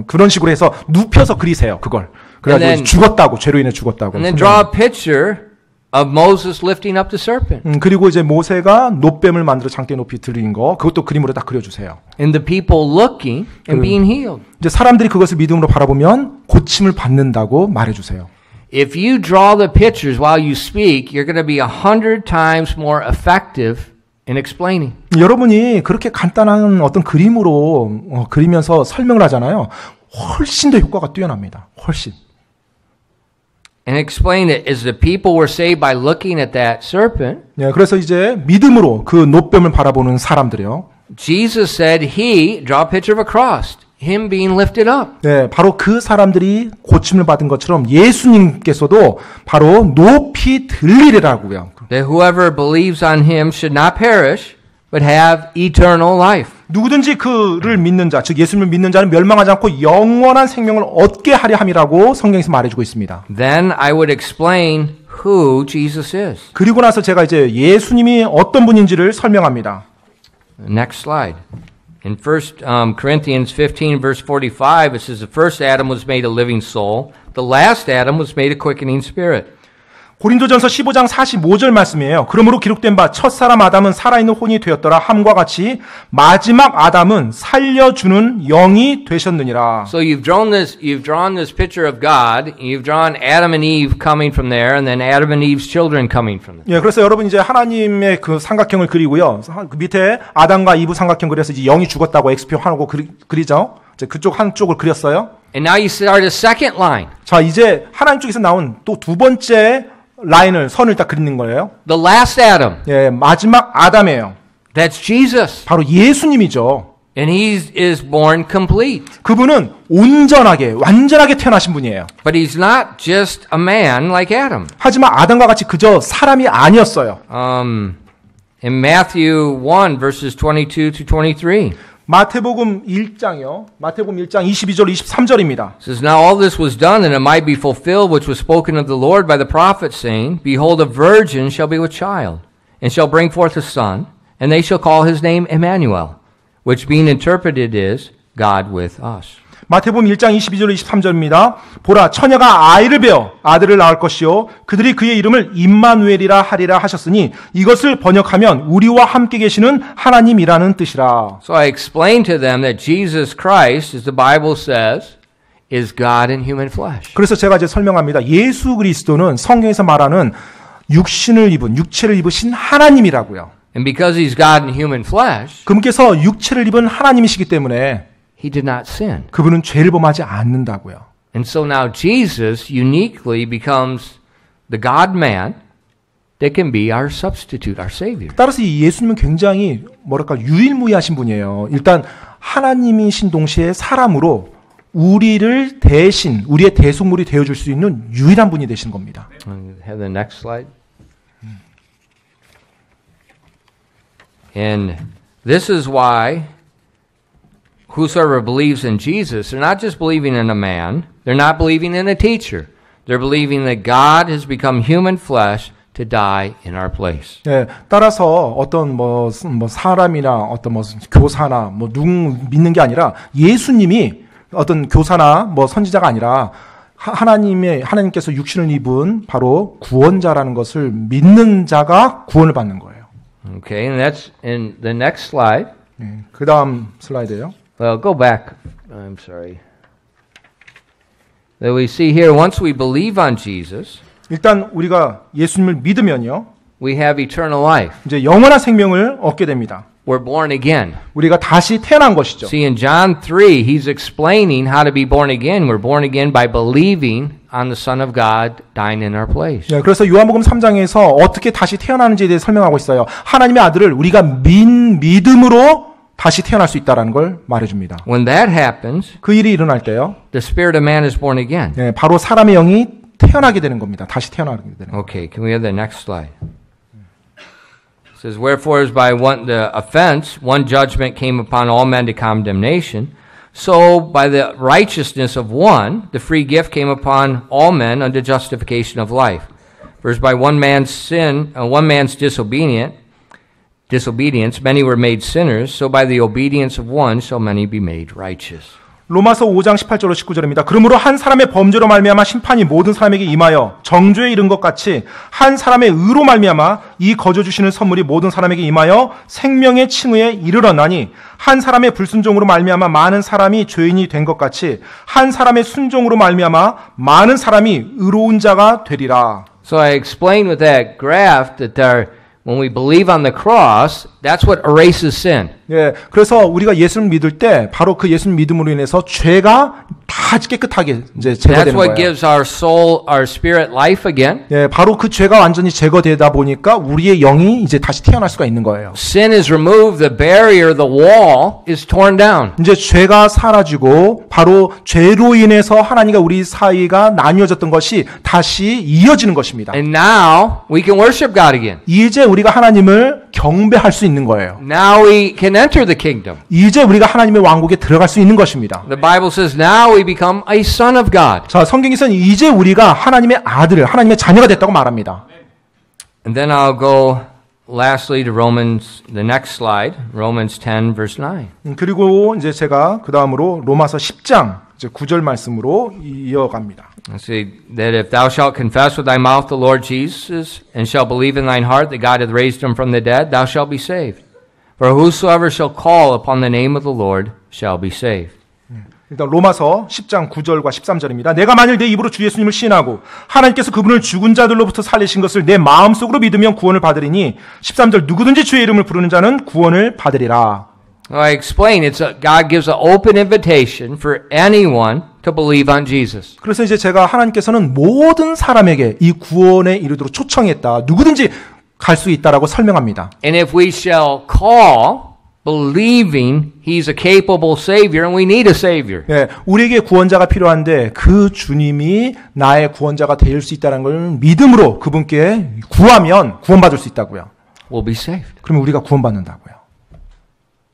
Speaker 2: 그런 식으로 해서 눕혀서 그리세요. 그걸. 그래가지고
Speaker 1: And then-
Speaker 2: 죽었다고 죄로 인해 죽었다고.
Speaker 1: And then draw a picture of Moses lifting up the serpent.
Speaker 2: 그리고 이제 모세가 놋뱀을 만들어 장대 높이 들인 거, 그것도 그림으로 딱 그려주세요.
Speaker 1: And the people looking and being healed.
Speaker 2: 이제 사람들이 그것을 믿음으로 바라보면 고침을 받는다고 말해주세요.
Speaker 1: If you draw the pictures while you speak, you're going to be 100 times more effective in explaining.
Speaker 2: 여러분이 그렇게 간단한 어떤 그림으로 그리면서 설명을 하잖아요. 훨씬 더 효과가 뛰어납니다. 훨씬.
Speaker 1: And explain it as the people were saved by looking at that serpent.
Speaker 2: 예, 그래서 이제 믿음으로 그 놋뱀을 바라보는 사람들이요.
Speaker 1: Jesus said he, draw a picture of a cross, him being lifted up.
Speaker 2: 예, 바로 그 사람들이 고침을 받은 것처럼 예수님께서도 바로 높이 들리리라고요.
Speaker 1: That whoever believes on him should not perish, but have eternal life.
Speaker 2: 누구든지 그를 믿는 자, 즉 예수님을 믿는 자는 멸망하지 않고 영원한 생명을 얻게 하려 함이라고 성경에서 말해주고 있습니다.
Speaker 1: Then I would explain who Jesus is.
Speaker 2: 그리고 나서 제가 이제 예수님이 어떤 분인지를 설명합니다.
Speaker 1: Next slide. In 1 Corinthians 15, verse 45, it says the first Adam was made a living soul. The last Adam was made a quickening spirit.
Speaker 2: 고린도전서 15장 45절 말씀이에요. 그러므로 기록된 바 첫사람 아담은 살아있는 혼이 되었더라 함과 같이 마지막 아담은 살려주는 영이 되셨느니라.
Speaker 1: So you've drawn this picture of God. You've drawn Adam and Eve coming from there, and then Adam and Eve's children coming from there.
Speaker 2: 예, 그래서 여러분 이제 하나님의 그 삼각형을 그리고요. 그 밑에 아담과 이브 삼각형 그려서 이제 영이 죽었다고 X표 하고 그리죠. 이제 그쪽 한쪽을 그렸어요.
Speaker 1: And now you start a second line.
Speaker 2: 자, 이제 하나님 쪽에서 나온 또 두 번째 라인을 선을 딱 그리는 거예요.
Speaker 1: The last Adam.
Speaker 2: 예, 마지막 아담이에요.
Speaker 1: That's Jesus.
Speaker 2: 바로 예수님이죠.
Speaker 1: And he is born complete.
Speaker 2: 그분은 온전하게, 완전하게 태어나신 분이에요.
Speaker 1: But he's not just a man like Adam.
Speaker 2: 하지만 아담과 같이 그저 사람이 아니었어요.
Speaker 1: In Matthew 1, verses 22 to 23.
Speaker 2: 마태복음 1장이요. 마태복음 1장 22절 23절입니다.
Speaker 1: It says, Now all this was done, that it might be fulfilled, which was spoken of the Lord by the prophet, saying, Behold, a virgin shall be with child, and shall bring forth a son, and they shall call his name Emmanuel, which being interpreted is, God with us.
Speaker 2: 마태복음 1장 22절 23절입니다. 보라, 처녀가 아이를 베어 아들을 낳을 것이요 그들이 그의 이름을 임마누엘이라 하리라 하셨으니 이것을 번역하면 우리와 함께 계시는 하나님이라는 뜻이라.
Speaker 1: So I explained to them that Jesus Christ, as the Bible says, is God in human flesh.
Speaker 2: 그래서 제가 이제 설명합니다. 예수 그리스도는 성경에서 말하는 육체를 입으신 하나님이라고요.
Speaker 1: And because he's God in human flesh,
Speaker 2: 그분께서 육체를 입은 하나님이시기 때문에
Speaker 1: he did not sin.
Speaker 2: 그분은 죄를 범하지 않는다고요.
Speaker 1: And so now Jesus uniquely becomes the God-man that can be our substitute, our Savior.
Speaker 2: 따라서 이 예수님은 굉장히 뭐랄까 유일무이하신 분이에요. 일단 하나님이신 동시에 사람으로 우리를 대신 우리의 대속물이 되어줄 수 있는 유일한 분이 되신 겁니다.
Speaker 1: Have the next slide. And this is why whosoever believes in Jesus, they're not just believing in a man, they're not believing in a teacher. They're believing that God has become human flesh to die in our place.
Speaker 2: 네, 따라서 어떤 뭐 사람이나 어떤 뭐 교사나 뭐 누구 믿는 게 아니라 예수님이 어떤 교사나 뭐 선지자가 아니라 하나님께서 육신을 입은 바로 구원자라는 것을 믿는 자가 구원을 받는 거예요.
Speaker 1: Okay, and that's in the next slide.
Speaker 2: 네, 그다음 슬라이드예요.
Speaker 1: Well, go back. I'm sorry. That we see here, once we believe on Jesus,
Speaker 2: 일단 우리가 예수님을 믿으면요,
Speaker 1: we have eternal life.
Speaker 2: 이제 영원한 생명을 얻게 됩니다.
Speaker 1: We're born again.
Speaker 2: 우리가 다시 태어난 것이죠.
Speaker 1: See, in John 3, he's explaining how to be born again. We're born again by believing on the Son of God dying in our place.
Speaker 2: 네, 그래서 요한복음 3장에서 어떻게 다시 태어나는지에 대해 설명하고 있어요. 하나님의 아들을 우리가 믿음으로 다시 태어날 수 있다는 걸 말해줍니다.
Speaker 1: When that happens,
Speaker 2: 그 일이 일어날 때요,
Speaker 1: the spirit of man is born again.
Speaker 2: 네, 바로 사람의 영이 태어나게 되는 겁니다. 다시 태어나게 되는 겁니다.
Speaker 1: Okay, can we have the next slide? It says, Wherefore as by the offense, one judgment came upon all men to condemnation, so by the righteousness of one, the free gift came upon all men unto justification of life. For as by one man's sin, one man's disobedience, many were made sinners, so by the obedience of one shall many be made righteous.
Speaker 2: 로마서 5장 18절로 19절입니다. 그러므로 한 사람의 범죄로 말미암아 심판이 모든 사람에게 임하여 정죄에 이른 것 같이 한 사람의 의로 말미암아 이 거저 주시는 선물이 모든 사람에게 임하여 생명의 칭의에 이르렀나니 한 사람의 불순종으로 말미암아 많은 사람이 죄인이 된 것 같이 한 사람의 순종으로 말미암아 많은 사람이 의로운 자가 되리라.
Speaker 1: So I explained with that graph that when we believe on the cross, that's what erases sin.
Speaker 2: 예, 그래서 우리가 예수를 믿을 때 바로 그 예수를 믿음으로 인해서 죄가 다 깨끗하게 이제
Speaker 1: That's
Speaker 2: 제거되는
Speaker 1: what
Speaker 2: 거예요.
Speaker 1: gives our soul, our spirit life again.
Speaker 2: 예, 바로 그 죄가 완전히 제거되다 보니까 우리의 영이 이제 다시 태어날 수가 있는 거예요.
Speaker 1: Sin is removed, the barrier, the wall is torn down.
Speaker 2: 이제 죄가 사라지고 바로 죄로 인해서 하나님과 우리 사이가 나뉘어졌던 것이 다시 이어지는 것입니다.
Speaker 1: And now we can worship God again.
Speaker 2: 이제 우리가 하나님을 경배할 수 있는 거예요.
Speaker 1: Now we can enter the kingdom.
Speaker 2: 이제 우리가 하나님의 왕국에 들어갈 수 있는 것입니다.
Speaker 1: The Bible says now we become a son of God.
Speaker 2: 자, 성경에서는 이제 우리가 하나님의 아들, 하나님의 자녀가 됐다고 말합니다.
Speaker 1: And then I'll go lastly to Romans, the next slide, Romans 10 verse 9.
Speaker 2: 그리고 이제 제가 그 다음으로 로마서 10장 이제 9절 말씀으로 이어갑니다.
Speaker 1: Let's see, that if thou shalt confess with thy mouth the Lord Jesus, and shalt believe in thine heart that God hath raised him from the dead, thou shalt be saved. For whosoever shall call upon the name of the Lord shall be saved.
Speaker 2: 일단 로마서 10장 9절과 13절입니다. 내가 만일 내 입으로 주 예수님을 시인하고 하나님께서 그분을 죽은 자들로부터 살리신 것을 내 마음속으로 믿으면 구원을 받으리니 13절 누구든지 주의 이름을 부르는 자는 구원을 받으리라.
Speaker 1: I explain, God gives an open invitation for anyone to believe on Jesus.
Speaker 2: 그래서 이제 제가 하나님께서는 모든 사람에게 이 구원에 이르도록 초청했다. 누구든지 갈 수 있다라고 설명합니다.
Speaker 1: And if we shall call believing he's a capable savior and we need a savior.
Speaker 2: 예, 우리에게 구원자가 필요한데 그 주님이 나의 구원자가 될 수 있다는 걸 믿음으로 그분께 구하면 구원받을 수 있다고요.
Speaker 1: We'll be saved.
Speaker 2: 그러면 우리가 구원받는다고요.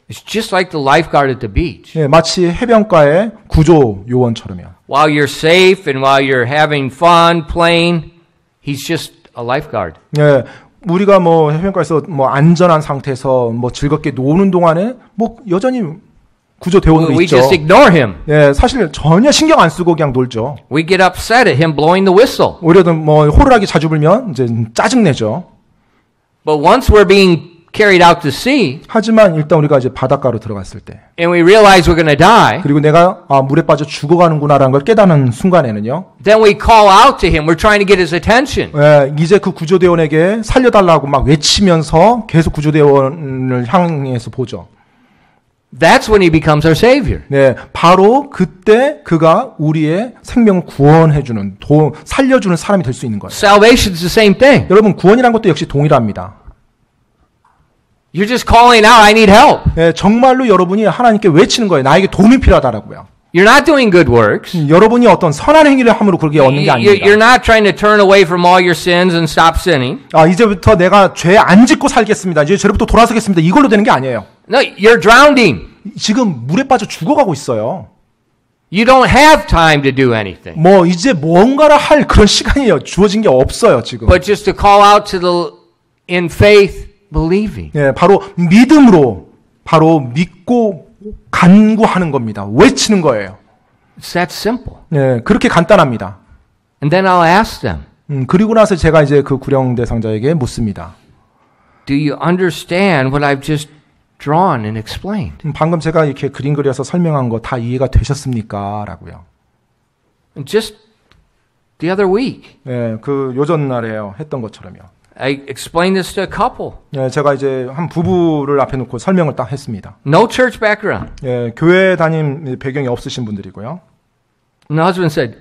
Speaker 1: It's just like the lifeguard at the beach.
Speaker 2: 예, 마치 해변가의 구조 요원처럼요.
Speaker 1: While you're safe and while you're having fun playing, he's just a lifeguard.
Speaker 2: 예, 우리가 뭐 해변가에서 뭐 안전한 상태에서 뭐 즐겁게 노는 동안에 뭐 여전히 구조대원으로
Speaker 1: We
Speaker 2: 있죠.
Speaker 1: just ignore him.
Speaker 2: 예, 사실 전혀 신경 안 쓰고 그냥 놀죠.
Speaker 1: We get upset at him blowing the whistle.
Speaker 2: 오히려 뭐 호루라기 자주 불면 이제 짜증 내죠.
Speaker 1: But once we're being carried out to sea,
Speaker 2: 하지만 일단 우리가 이제 바닷가로 들어갔을 때,
Speaker 1: and we realize we're going to die,
Speaker 2: 그리고 내가 물에 빠져 죽어가는구나라는 걸 깨닫는 순간에는요.
Speaker 1: then we call out to him. We're trying to get his attention.
Speaker 2: 예, 이제 그 구조대원에게 살려달라고 막 외치면서 계속 구조대원을 향해서 보죠.
Speaker 1: That's when he becomes our savior.
Speaker 2: 네, 바로 그때 그가 우리의 생명을 구원해주는, 살려주는 사람이 될 수 있는 거예요.
Speaker 1: Salvation is the same thing.
Speaker 2: 여러분, 구원이란 것도 역시 동일합니다.
Speaker 1: You're just calling out, I need help.
Speaker 2: 네, 정말로 여러분이 하나님께 외치는 거예요. 나에게 도움이 필요하다라고요.
Speaker 1: You're not doing good works.
Speaker 2: 여러분이 어떤 선한 행위를 함으로 그렇게 얻는 게 아닙니다.
Speaker 1: You're not trying to turn away from all your sins and stop sinning.
Speaker 2: 이제부터 내가 죄 안 짓고 살겠습니다. 이제 죄로부터 돌아서겠습니다. 이걸로 되는 게 아니에요.
Speaker 1: No, you're drowning.
Speaker 2: 지금 물에 빠져 죽어가고 있어요.
Speaker 1: You don't have time to do anything.
Speaker 2: 뭐 이제 뭔가를 할 그런 시간이 주어진 게 없어요, 지금.
Speaker 1: But just to call out to the in faith believing.
Speaker 2: 예, 바로 믿음으로 바로 믿고 간구하는 겁니다. 외치는 거예요.
Speaker 1: It's that simple.
Speaker 2: 예, 그렇게 간단합니다.
Speaker 1: And then I'll ask them,
Speaker 2: 그리고 나서 제가 이제 그 구령 대상자에게 묻습니다.
Speaker 1: do you understand what I've just drawn and explained?
Speaker 2: 방금 제가 이렇게 그림 그려서 설명한 거 다 이해가 되셨습니까? 라고요.
Speaker 1: And just the other week,
Speaker 2: 예, 그 요전날에요. 했던 것처럼요.
Speaker 1: I explained this to a couple.
Speaker 2: 예, 제가 이제 한 부부를 앞에 놓고 설명을 딱 했습니다.
Speaker 1: No church background.
Speaker 2: 예, 교회 다님 배경이 없으신 분들이고요.
Speaker 1: And the husband said,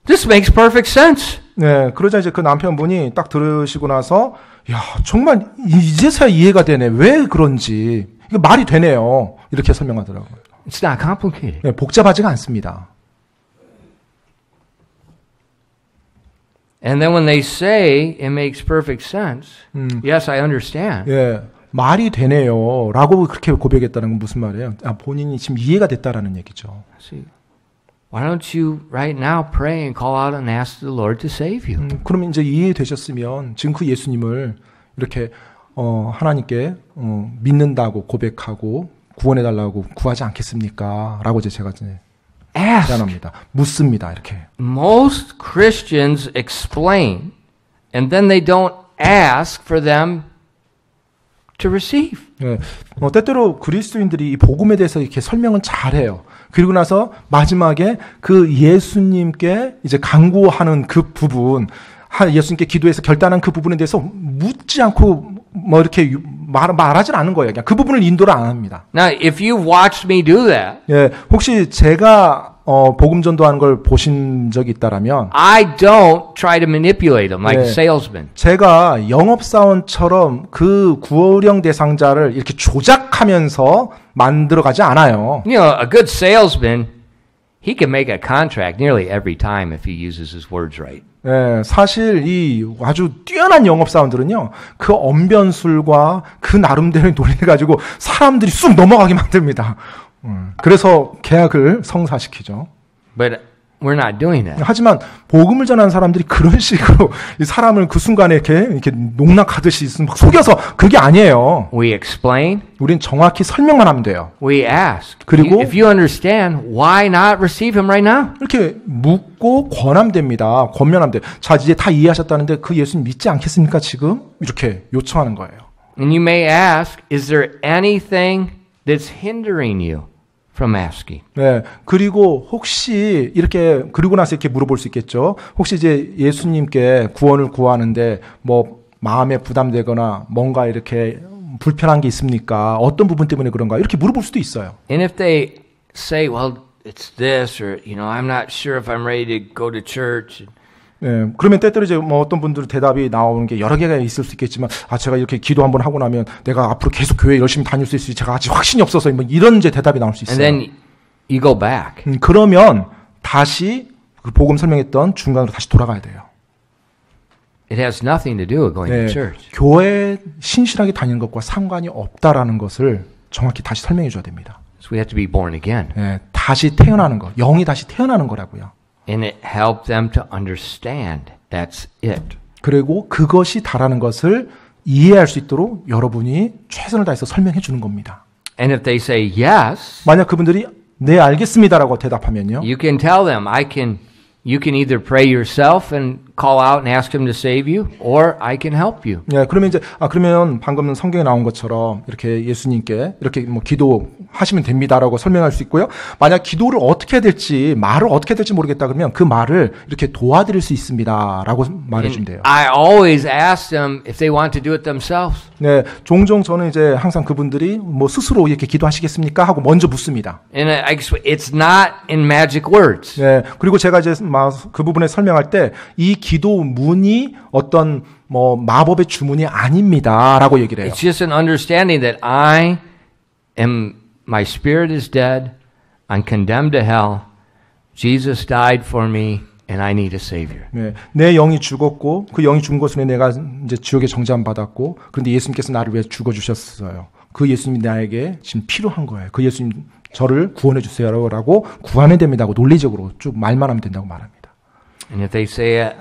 Speaker 1: this makes perfect sense.
Speaker 2: 네, 그러자 이제 그 남편분이 딱 들으시고 나서, 야, 정말 이제서야 이해가 되네. 왜 그런지. 이거 말이 되네요. 이렇게 설명하더라고요.
Speaker 1: It's not complicated.
Speaker 2: 네, 복잡하지가 않습니다.
Speaker 1: And then when they say it makes perfect sense, yes, I understand.
Speaker 2: 예, 말이 되네요. 라고 그렇게 고백했다는 건 무슨 말이에요? 본인이 지금 이해가 됐다라는 얘기죠.
Speaker 1: See, why don't you right now pray and call out and ask the Lord to save you?
Speaker 2: 그럼 이제 이해되셨으면 지금 그 예수님을 이렇게 하나님께 믿는다고 고백하고 구원해달라고 구하지 않겠습니까? 라고 이제 제가
Speaker 1: Ask.
Speaker 2: 제안합니다. 묻습니다. 이렇게.
Speaker 1: Most Christians explain, and then they don't ask for them to receive.
Speaker 2: 네, 때때로 그리스도인들이 이 복음에 대해서 이렇게 설명은 잘해요. 그리고 나서 마지막에 그 예수님께 이제 간구하는 그 부분, 예수님께 기도해서 결단한 그 부분에 대해서 묻지 않고 뭐 이렇게 말하진 않은 거예요. 그냥 그 부분을 인도를 안 합니다.
Speaker 1: Now, if you watched me do that,
Speaker 2: 예, 혹시 제가 복음 전도하는 걸 보신 적이 있다라면,
Speaker 1: I don't try to manipulate them like
Speaker 2: 네.
Speaker 1: a salesman.
Speaker 2: 제가 영업사원처럼 그 구령 대상자를 이렇게 조작하면서 만들어가지 않아요.
Speaker 1: You know, a good salesman, he can make a contract nearly every time if he uses his words right.
Speaker 2: 예, 사실 이 아주 뛰어난 영업사원들은요, 그 언변술과 그 나름대로의 논리를 가지고 사람들이 쑥 넘어가게 만듭니다. 그래서 계약을 성사시키죠.
Speaker 1: But we're not doing that.
Speaker 2: 하지만 복음을 전하는 사람들이 그런 식으로 이 사람을 그 순간에 이렇게 농락하듯이 막 속여서 그게 아니에요.
Speaker 1: We explain.
Speaker 2: 우린 정확히 설명만 하면 돼요.
Speaker 1: We ask.
Speaker 2: 그리고
Speaker 1: If you understand, why not receive him right now?
Speaker 2: 이렇게 묻고 권하면 됩니다. 권면하면 돼요. 자, 이제 다 이해하셨다는데 그 예수님 믿지 않겠습니까, 지금? 이렇게 요청하는 거예요.
Speaker 1: And you may ask, is there anything that's hindering you from asking?
Speaker 2: 네. 그리고 혹시 이렇게 그리고 나서 이렇게 물어볼 수 있겠죠. 혹시 이제 예수님께 구원을 구하는데 뭐 마음에 부담되거나 뭔가 이렇게 불편한 게 있습니까? 어떤 부분 때문에 그런가? 이렇게 물어볼 수도 있어요.
Speaker 1: And if they say, well, it's this, or, I'm not sure if I'm ready to go to church.
Speaker 2: 네, 그러면 때때로 이제 뭐 어떤 분들 대답이 나오는 게 여러 개가 있을 수 있겠지만, 제가 이렇게 기도 한번 하고 나면 내가 앞으로 계속 교회 열심히 다닐 수 있을지 제가 아직 확신이 없어서 뭐 이런 이제 대답이 나올 수 있어요.
Speaker 1: And then you go back.
Speaker 2: 그러면 다시 그 복음 설명했던 중간으로 다시 돌아가야 돼요.
Speaker 1: It has nothing to do with going to church.
Speaker 2: 교회에 신실하게 다니는 것과 상관이 없다라는 것을 정확히 다시 설명해 줘야 됩니다.
Speaker 1: So we have to be born again.
Speaker 2: 네, 다시 태어나는 거, 영이 다시 태어나는 거라고요.
Speaker 1: And it helped them to understand that's it.
Speaker 2: 그리고 그것이 다라는 것을 이해할 수 있도록 여러분이 최선을 다해서 설명해 주는 겁니다.
Speaker 1: And if they say yes,
Speaker 2: 만약 그분들이 네 알겠습니다라고 대답하면요.
Speaker 1: you can tell them, you can either pray yourself and call out and ask him to save you, or I can help you.
Speaker 2: 예, 그러면 이제 그러면 방금 성경에 나온 것처럼 이렇게 예수님께 이렇게 뭐 기도하시면 됩니다라고 설명할 수 있고요. 만약 기도를 어떻게 해야 될지 말을 어떻게 해야 될지 모르겠다 그러면 그 말을 이렇게 도와드릴 수 있습니다라고 말해주면 돼요.
Speaker 1: I always ask them if they want to do it themselves.
Speaker 2: 네, 종종 저는 이제 항상 그분들이 뭐 스스로 이렇게 기도하시겠습니까 하고 먼저 묻습니다.
Speaker 1: And it's not in magic words.
Speaker 2: 네, 그리고 제가 이제 그 부분에 설명할 때 이 기도문이 어떤 뭐 마법의 주문이 아닙니다라고 얘기를 해요.
Speaker 1: It's just an understanding that my spirit is dead, I'm condemned to hell, Jesus died for me, and I need a savior.
Speaker 2: 네, 내 영이 죽었고 그 영이 죽은 것으로 내가 이제 지옥에 정죄함 받았고 그런데 예수님께서 나를 위해 죽어 주셨어요. 그 예수님이 나에게 지금 필요한 거예요. 그 예수님 저를 구원해 주세요라고 구하면 됩니다고 논리적으로 쭉 말만 하면 된다고 말합니다.
Speaker 1: And if they say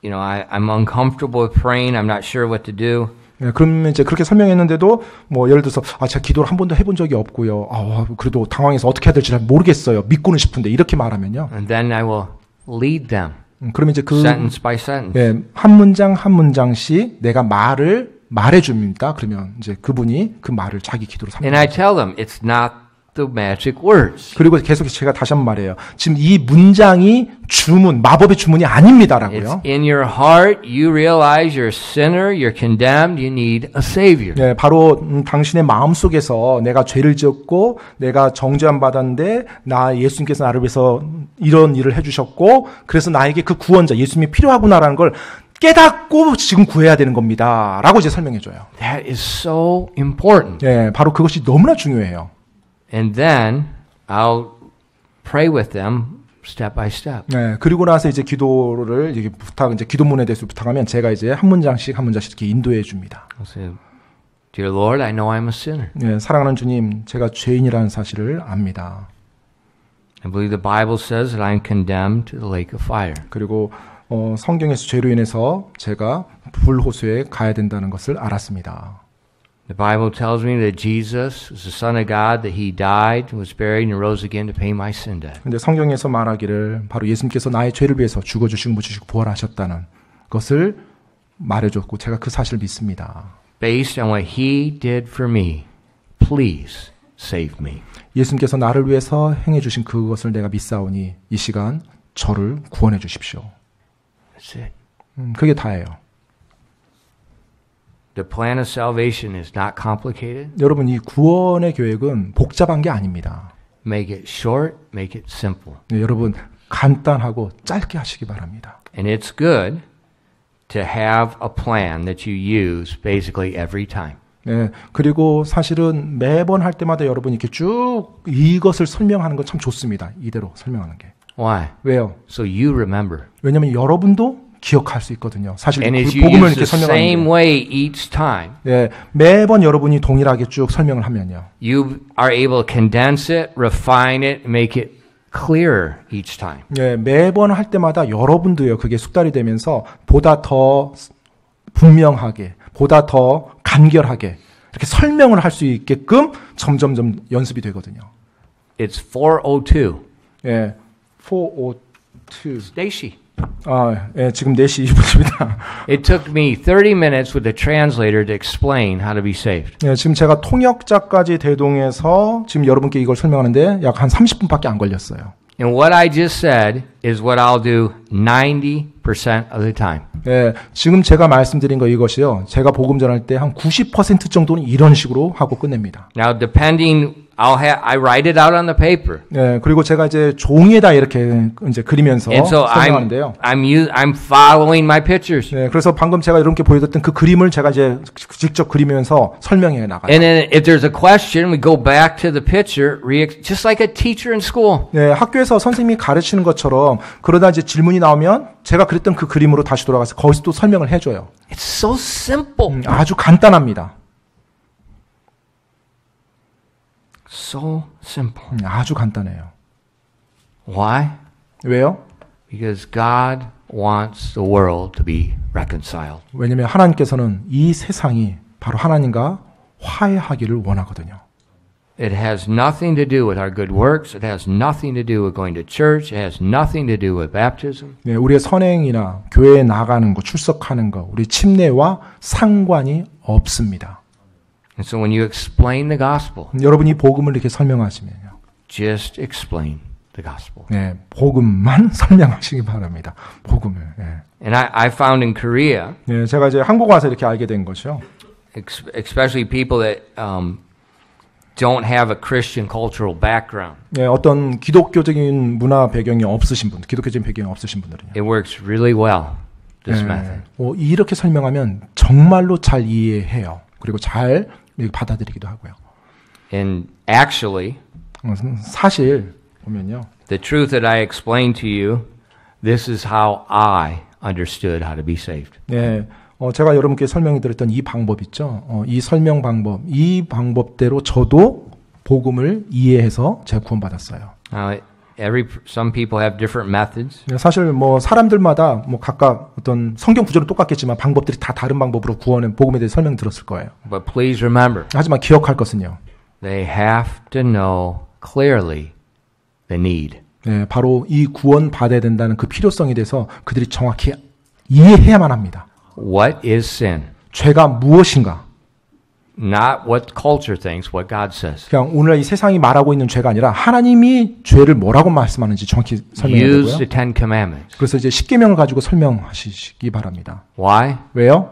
Speaker 1: I'm uncomfortable with praying, I'm not sure what to do.
Speaker 2: 네, 그러면 이제 그렇게 설명했는데도 뭐 예를 들어서 제가 기도를 한 번도 해본 적이 없고요. 그래도 당황해서 어떻게 해야 될지 잘 모르겠어요. 믿고는 싶은데 이렇게 말하면요.
Speaker 1: And then I will lead them.
Speaker 2: 그러면 이제 그
Speaker 1: sentence by sentence.
Speaker 2: 네, 한 문장 한 문장씩 내가 말해 줍니다. 그러면 이제 그분이 그 말을 자기 기도로 삼는
Speaker 1: And I tell them it's not the magic words.
Speaker 2: 그리고 계속 제가 다시 한번 말해요. 지금 이 문장이 주문, 마법의 주문이 아닙니다라고요.
Speaker 1: It's in your heart you realize you're a sinner, you're condemned, you need a savior.
Speaker 2: 네, 바로 당신의 마음 속에서 내가 죄를 지었고 내가 정죄함 받았는데 예수님께서 나를 위해서 이런 일을 해주셨고 그래서 나에게 그 구원자 예수님이 필요하구나라는 걸 깨닫고 지금 구해야 되는 겁니다. 라고 이제 설명해줘요.
Speaker 1: That is so important.
Speaker 2: 네, 바로 그것이 너무나 중요해요.
Speaker 1: And then I'll pray with them step by step.
Speaker 2: 네, 그리고 나서 이제 기도를 이제 이제 기도문에 대해서 부탁하면 제가 이제 한 문장씩 이렇게 인도해 줍니다.
Speaker 1: I'll say, Dear Lord, I know I'm a sinner.
Speaker 2: 네, 사랑하는 주님, 제가 죄인이라는 사실을 압니다.
Speaker 1: I believe the Bible says that I'm condemned to the lake of fire.
Speaker 2: 그리고 성경에서 죄로 인해서 제가 불호수에 가야 된다는 것을 알았습니다.
Speaker 1: The Bible tells me that Jesus was the Son of God, that He died, was buried, and rose again to pay my sin debt.
Speaker 2: 근데 성경에서 말하기를 바로 예수님께서 나의 죄를 위해서 죽어주시고 묻으시고 부활하셨다는 것을 말해줬고 제가 그 사실을 믿습니다.
Speaker 1: Based on what He did for me, please save me.
Speaker 2: 예수님께서 나를 위해서 행해주신 그것을 내가 믿사오니 이 시간 저를 구원해 주십시오.
Speaker 1: That's it.
Speaker 2: 그게 다예요.
Speaker 1: The plan of salvation is not complicated.
Speaker 2: 여러분 이 구원의 계획은 복잡한 게 아닙니다.
Speaker 1: Make it short, make it simple.
Speaker 2: 네, 여러분 간단하고 짧게 하시기 바랍니다.
Speaker 1: And it's good to have a plan that you use basically every time.
Speaker 2: 네, 그리고 사실은 매번 할 때마다 여러분 이렇게 쭉 이것을 설명하는 건 참 좋습니다. 이대로 설명하는 게.
Speaker 1: Why?
Speaker 2: 왜요?
Speaker 1: So you remember.
Speaker 2: 왜냐하면 여러분도 기억할 수 있거든요. 사실
Speaker 1: And as
Speaker 2: 그
Speaker 1: you
Speaker 2: 복음을
Speaker 1: use
Speaker 2: 이렇게
Speaker 1: the same
Speaker 2: 설명하는데
Speaker 1: way each time,
Speaker 2: 네, 매번 여러분이 동일하게 쭉 설명을 하면요.
Speaker 1: you are able to condense it, refine it, make it clearer each time.
Speaker 2: 네, 매번 할 때마다 여러분도요. 그게 숙달이 되면서 보다 더 분명하게, 보다 더 간결하게 이렇게 설명을 할 수 있게끔 점점점 연습이 되거든요.
Speaker 1: It's 4:02.
Speaker 2: 예, 4:02.
Speaker 1: Stacy.
Speaker 2: 예, 지금 4시 2분입니다.
Speaker 1: It took me 30 minutes with a translator to explain how to be saved.
Speaker 2: 예, 지금 제가 통역자까지 대동해서 지금 여러분께 이걸 설명하는데 약 한 30분밖에 안 걸렸어요.
Speaker 1: And what I just said is what I'll do 90% of the time.
Speaker 2: 예, 지금 제가 말씀드린 거 이것이요. 제가 복음 전할 때 한 90% 정도는 이런 식으로 하고 끝냅니다.
Speaker 1: Now, depending, I write it out on the paper.
Speaker 2: 예, 그리고 제가 이제 종이에다 이렇게 이제 그리면서
Speaker 1: And so
Speaker 2: 설명하는데요.
Speaker 1: I'm following my pictures.
Speaker 2: 네, 그래서 방금 제가 이렇게 보여드렸던 그 그림을 제가 이제 직접 그리면서 설명해 나가요.
Speaker 1: And then if there's a question, we go back to the picture, just like a teacher in school.
Speaker 2: 네, 학교에서 선생님이 가르치는 것처럼 그러다 이제 질문이 나오면 제가 그랬던 그 그림으로 다시 돌아가서 거기서 또 설명을 해줘요.
Speaker 1: It's so simple.
Speaker 2: 아주 간단합니다.
Speaker 1: So simple.
Speaker 2: 아주 간단해요.
Speaker 1: Why?
Speaker 2: 왜요?
Speaker 1: Because God wants the world to be reconciled.
Speaker 2: 왜냐하면 하나님께서는 이 세상이 바로 하나님과 화해하기를 원하거든요.
Speaker 1: It has nothing to do with our good works. It has nothing to do with going to church. It has nothing to do with baptism.
Speaker 2: 네, 우리의 선행이나 교회에 나가는 거, 출석하는 거, 우리 침례와 상관이 없습니다.
Speaker 1: And so when you explain the gospel,
Speaker 2: 여러분이 복음을 이렇게 설명하시면요.
Speaker 1: just explain the gospel.
Speaker 2: 네, 복음만 설명하시기 바랍니다. 복음을. 네.
Speaker 1: And I found in Korea,
Speaker 2: 네, 제가 이제 한국 와서 이렇게 알게 된 것이요.
Speaker 1: especially people that don't have a Christian cultural background,
Speaker 2: 네, 어떤 기독교적인 문화 배경이 없으신 분, 기독교적인 배경이 없으신 분들은요.
Speaker 1: it works really well, this method.
Speaker 2: 이렇게 설명하면 정말로 잘 이해해요. 그리고 잘 받아들이기도 하고요.
Speaker 1: And actually,
Speaker 2: 사실 보면요.
Speaker 1: the truth that I explained to you, this is how I understood how to be saved.
Speaker 2: 네, 제가 여러분께 설명해 드렸던 이 방법 있죠. 이 설명 방법, 이 방법대로 저도 복음을 이해해서 제가 구원받았어요.
Speaker 1: Now, some people have different methods.
Speaker 2: 사실 뭐 사람들마다 뭐 각각 어떤 성경 구조는 똑같겠지만 방법들이 다 다른 방법으로 구원의 복음에 대해 설명 들었을 거예요.
Speaker 1: But please remember,
Speaker 2: 하지만 기억할 것은요.
Speaker 1: they have to know clearly the need.
Speaker 2: 네, 바로 이 구원 받아야 된다는 그 필요성에 대해서 그들이 정확히 이해해야만 합니다.
Speaker 1: What is sin?
Speaker 2: 죄가 무엇인가?
Speaker 1: Not what culture thinks, what God says.
Speaker 2: 그냥 오늘 이 세상이 말하고 있는 죄가 아니라 하나님이 죄를 뭐라고 말씀하는지 정확히 설명해야
Speaker 1: Use
Speaker 2: 되고요.
Speaker 1: the Ten Commandments.
Speaker 2: 그래서 이제 십계명을 가지고 설명하시기 바랍니다.
Speaker 1: Why?
Speaker 2: 왜요?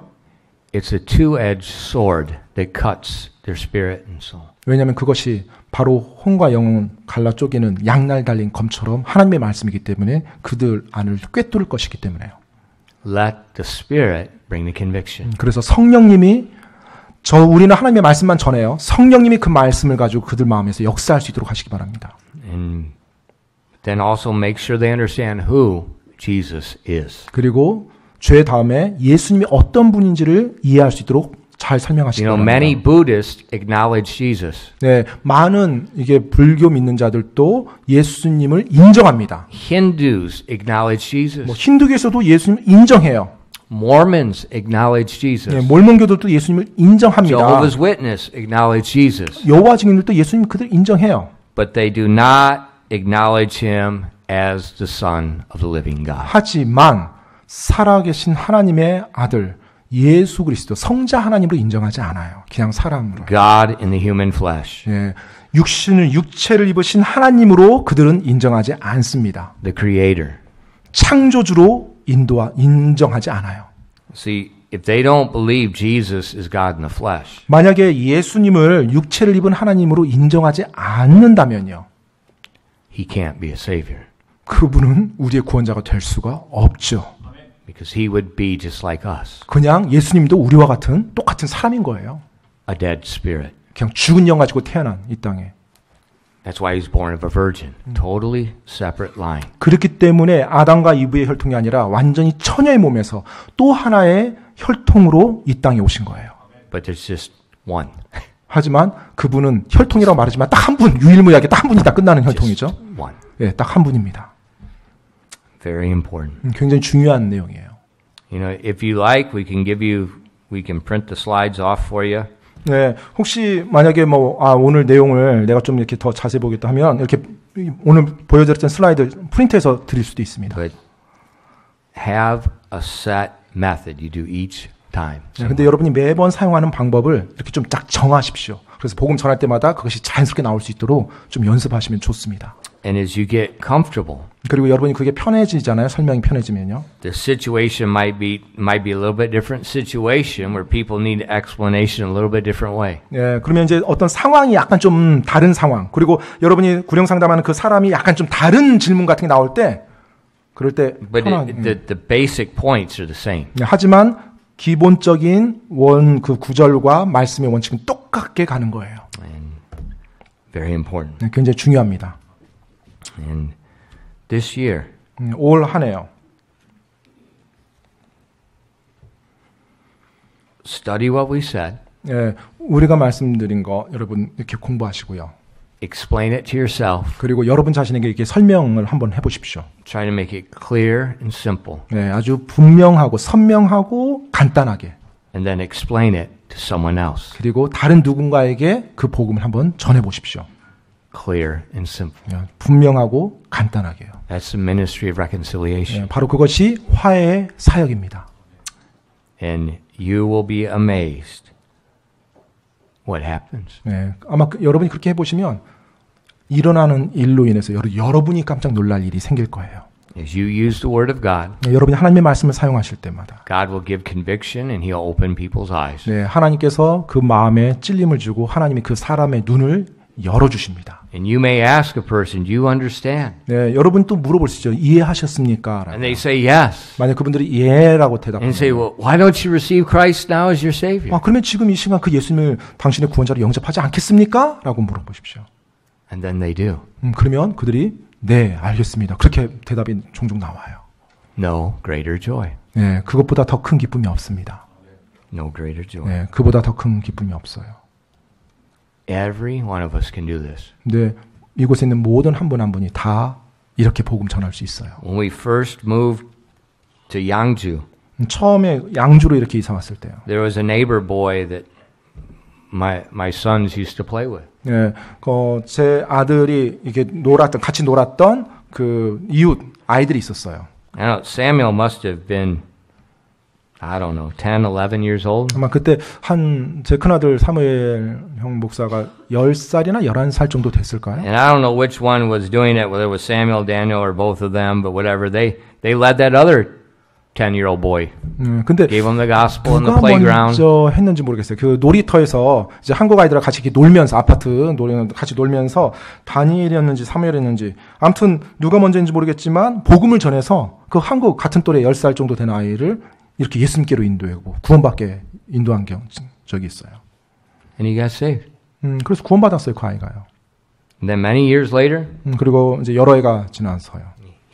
Speaker 1: It's a two-edged sword that cuts their spirit and soul.
Speaker 2: 왜냐하면 그것이 바로 혼과 영을 갈라 쪼개는 양날 달린 검처럼 하나님의 말씀이기 때문에 그들 안을 꿰뚫을 것이기 때문에요.
Speaker 1: Let the Spirit bring the conviction.
Speaker 2: 그래서 성령님이 우리는 하나님의 말씀만 전해요. 성령님이 그 말씀을 가지고 그들 마음에서 역사할 수 있도록 하시기 바랍니다.
Speaker 1: And then also make sure they understand who Jesus is.
Speaker 2: 그리고 죄 다음에 예수님이 어떤 분인지를 이해할 수 있도록 잘 설명하시기
Speaker 1: You know,
Speaker 2: 바랍니다.
Speaker 1: many Buddhists acknowledge Jesus.
Speaker 2: 네, 많은 이게 불교 믿는 자들도 예수님을 인정합니다.
Speaker 1: Hindus acknowledge Jesus.
Speaker 2: 뭐 힌두교에서도 예수님을 인정해요.
Speaker 1: Mormons acknowledge Jesus.
Speaker 2: 네, 몰몬교들도 예수님을 인정합니다.
Speaker 1: Jehovah's Witness acknowledge Jesus.
Speaker 2: 여호와 증인들도 예수님 그들 인정해요.
Speaker 1: But they do not acknowledge him as the Son of the living God.
Speaker 2: 하지만 살아계신 하나님의 아들 예수 그리스도 성자 하나님으로 인정하지 않아요. 그냥 사람으로.
Speaker 1: God in the human flesh.
Speaker 2: 예, 육체를 입으신 하나님으로 그들은 인정하지 않습니다.
Speaker 1: The Creator.
Speaker 2: 창조주로 인정하지 않아요.
Speaker 1: See, if they don't believe Jesus is God in the flesh,
Speaker 2: 만약에 예수님을 육체를 입은 하나님으로 인정하지 않는다면요.
Speaker 1: he can't be a savior.
Speaker 2: 그분은 우리의 구원자가 될 수가 없죠.
Speaker 1: Because he would be just like us,
Speaker 2: 그냥 예수님도 우리와 같은 똑같은 사람인 거예요.
Speaker 1: a dead spirit.
Speaker 2: 그냥 죽은 영 가지고 태어난 이 땅에.
Speaker 1: That's why he was born of a virgin. Totally separate line.
Speaker 2: 그렇기 때문에 아담과 이브의 혈통이 아니라 완전히 처녀의 몸에서 또 하나의 혈통으로 이 땅에 오신 거예요.
Speaker 1: But there's just one.
Speaker 2: 하지만 그분은 혈통이라고 말하지만 딱 한 분, 유일무이하게 딱 한 분이 다 끝나는 혈통이죠.
Speaker 1: Just one.
Speaker 2: 예, 딱 한 분입니다.
Speaker 1: Very important.
Speaker 2: 굉장히 중요한 내용이에요.
Speaker 1: You know, if you like, we can print the slides off for you.
Speaker 2: 네, 혹시 만약에 오늘 내용을 내가 좀 이렇게 더 자세히 보겠다 하면 이렇게 오늘 보여드렸던 슬라이드 프린트해서 드릴 수도 있습니다.
Speaker 1: But have a set method you do each time.
Speaker 2: 네, 근데 여러분이 매번 사용하는 방법을 이렇게 좀 딱 정하십시오. 그래서 복음 전할 때마다 그것이 자연스럽게 나올 수 있도록 좀 연습하시면 좋습니다.
Speaker 1: And as you get comfortable,
Speaker 2: 그리고 여러분이 그게 편해지잖아요. 설명이 편해지면요.
Speaker 1: the situation might be a little bit different situation where people need explanation a little bit different way.
Speaker 2: 예, 그러면 이제 어떤 상황이 약간 좀 다른 상황, 그리고 여러분이 구령 상담하는 그 사람이 약간 좀 다른 질문 같은 게 나올 때, 그럴 때
Speaker 1: But
Speaker 2: 편하게.
Speaker 1: the basic points are the same.
Speaker 2: 하지만 기본적인 그 구절과 말씀의 원칙은 똑같게 가는 거예요.
Speaker 1: And very important.
Speaker 2: 네, 굉장히 중요합니다.
Speaker 1: And this year,
Speaker 2: 올 한 해요.
Speaker 1: study what we said,
Speaker 2: 예, 우리가 말씀드린 거 여러분 이렇게 공부하시고요.
Speaker 1: explain it to yourself,
Speaker 2: 그리고 여러분 자신에게 이렇게 설명을 한번 해보십시오.
Speaker 1: try to make it clear and simple,
Speaker 2: 네, 아주 분명하고 선명하고 간단하게.
Speaker 1: and then explain it to someone else.
Speaker 2: 그리고 다른 누군가에게 그 복음을 한번 전해보십시오.
Speaker 1: Clear and simple.
Speaker 2: 예, 분명하고 간단하게요.
Speaker 1: That's the ministry of reconciliation.
Speaker 2: 예, 바로 그것이 화해의 사역입니다.
Speaker 1: And you will be amazed what happens.
Speaker 2: 예, 아마 여러분이 그렇게 해보시면 일어나는 일로 인해서 여러분이 깜짝 놀랄 일이 생길 거예요.
Speaker 1: As you use the word of God,
Speaker 2: 예, 여러분이 하나님의 말씀을 사용하실 때마다
Speaker 1: God will give conviction and He'll open people's eyes.
Speaker 2: 네, 하나님께서 그 마음에 찔림을 주고 하나님이 그 사람의 눈을 열어주십니다.
Speaker 1: And you may ask a person, do you understand?
Speaker 2: 네, 여러분 또 물어볼 수 있죠. 이해하셨습니까?
Speaker 1: And they say yes.
Speaker 2: 만약 그분들이 예라고
Speaker 1: And say,
Speaker 2: 대답하면
Speaker 1: well, why don't you receive Christ now as your Savior?
Speaker 2: 그러면 지금 이 시간 그 예수님을 당신의 구원자로 영접하지 않겠습니까? 라고 물어보십시오.
Speaker 1: And then they do.
Speaker 2: 그러면 그들이 네, 알겠습니다. 그렇게 대답이 종종 나와요.
Speaker 1: No greater joy.
Speaker 2: 네, 그것보다 더 큰 기쁨이 없습니다.
Speaker 1: No greater joy.
Speaker 2: 네, 그보다 더 큰 기쁨이 없어요.
Speaker 1: Every one of us can do this.
Speaker 2: 근데 이곳에 있는 모든 한 분 한 분이 다 이렇게 복음 전할 수 있어요.
Speaker 1: When we first moved to Yangju,
Speaker 2: 처음에 양주로 이렇게 이사 왔을 때요.
Speaker 1: there was a neighbor boy that my sons used to play with.
Speaker 2: 예, 제 아들이 이렇게 같이 놀았던 그 이웃 아이들이 있었어요.
Speaker 1: I don't know, Samuel must have been, I don't know, 10, 11 years old.
Speaker 2: 아마 그때 제 큰아들 사무엘 형 목사가 10살이나 11살 정도 됐을까요?
Speaker 1: And I don't know which one was doing it, whether it was Samuel, Daniel, or both of them, but whatever. They led that other 10-year-old boy.
Speaker 2: 근데
Speaker 1: Gave him the gospel in the
Speaker 2: 누가
Speaker 1: playground.
Speaker 2: 먼저 했는지 모르겠어요. 그 놀이터에서 이제 한국 아이들과 같이 이렇게 놀면서 같이 놀면서 다니엘이었는지 사무엘이었는지 아무튼 누가 먼저인지 모르겠지만 복음을 전해서 그 한국 같은 또래 10살 정도 되는 아이를 이렇게 예수님께로 인도하고 구원받게 인도한 적이 있어요.
Speaker 1: And he got saved.
Speaker 2: 그래서 구원받았어요, 그 아이가요.
Speaker 1: And then many years later,
Speaker 2: 그리고 이제 여러 해가 지나서요.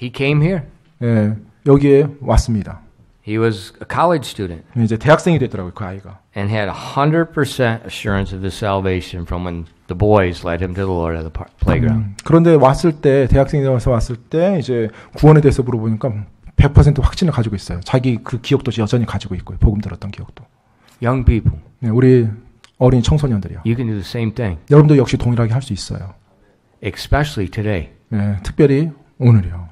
Speaker 1: he came here.
Speaker 2: 예, 여기에 왔습니다.
Speaker 1: He was a college student
Speaker 2: 이제 대학생이 됐더라고요, 그 아이가.
Speaker 1: and had 100% assurance of his salvation from when the boys led him to the Lord at the playground.
Speaker 2: 그런데 왔을 때 대학생이 돼서 왔을 때 이제 구원에 대해서 물어보니까 100% 확신을 가지고 있어요. 자기 그 기억도 여전히 가지고 있고요. 복음 들었던 기억도.
Speaker 1: Young people,
Speaker 2: 네, 우리 어린 청소년들이요.
Speaker 1: you can do the same thing,
Speaker 2: 여러분도 역시 동일하게 할 수 있어요.
Speaker 1: especially today.
Speaker 2: 네, 특별히 오늘이요.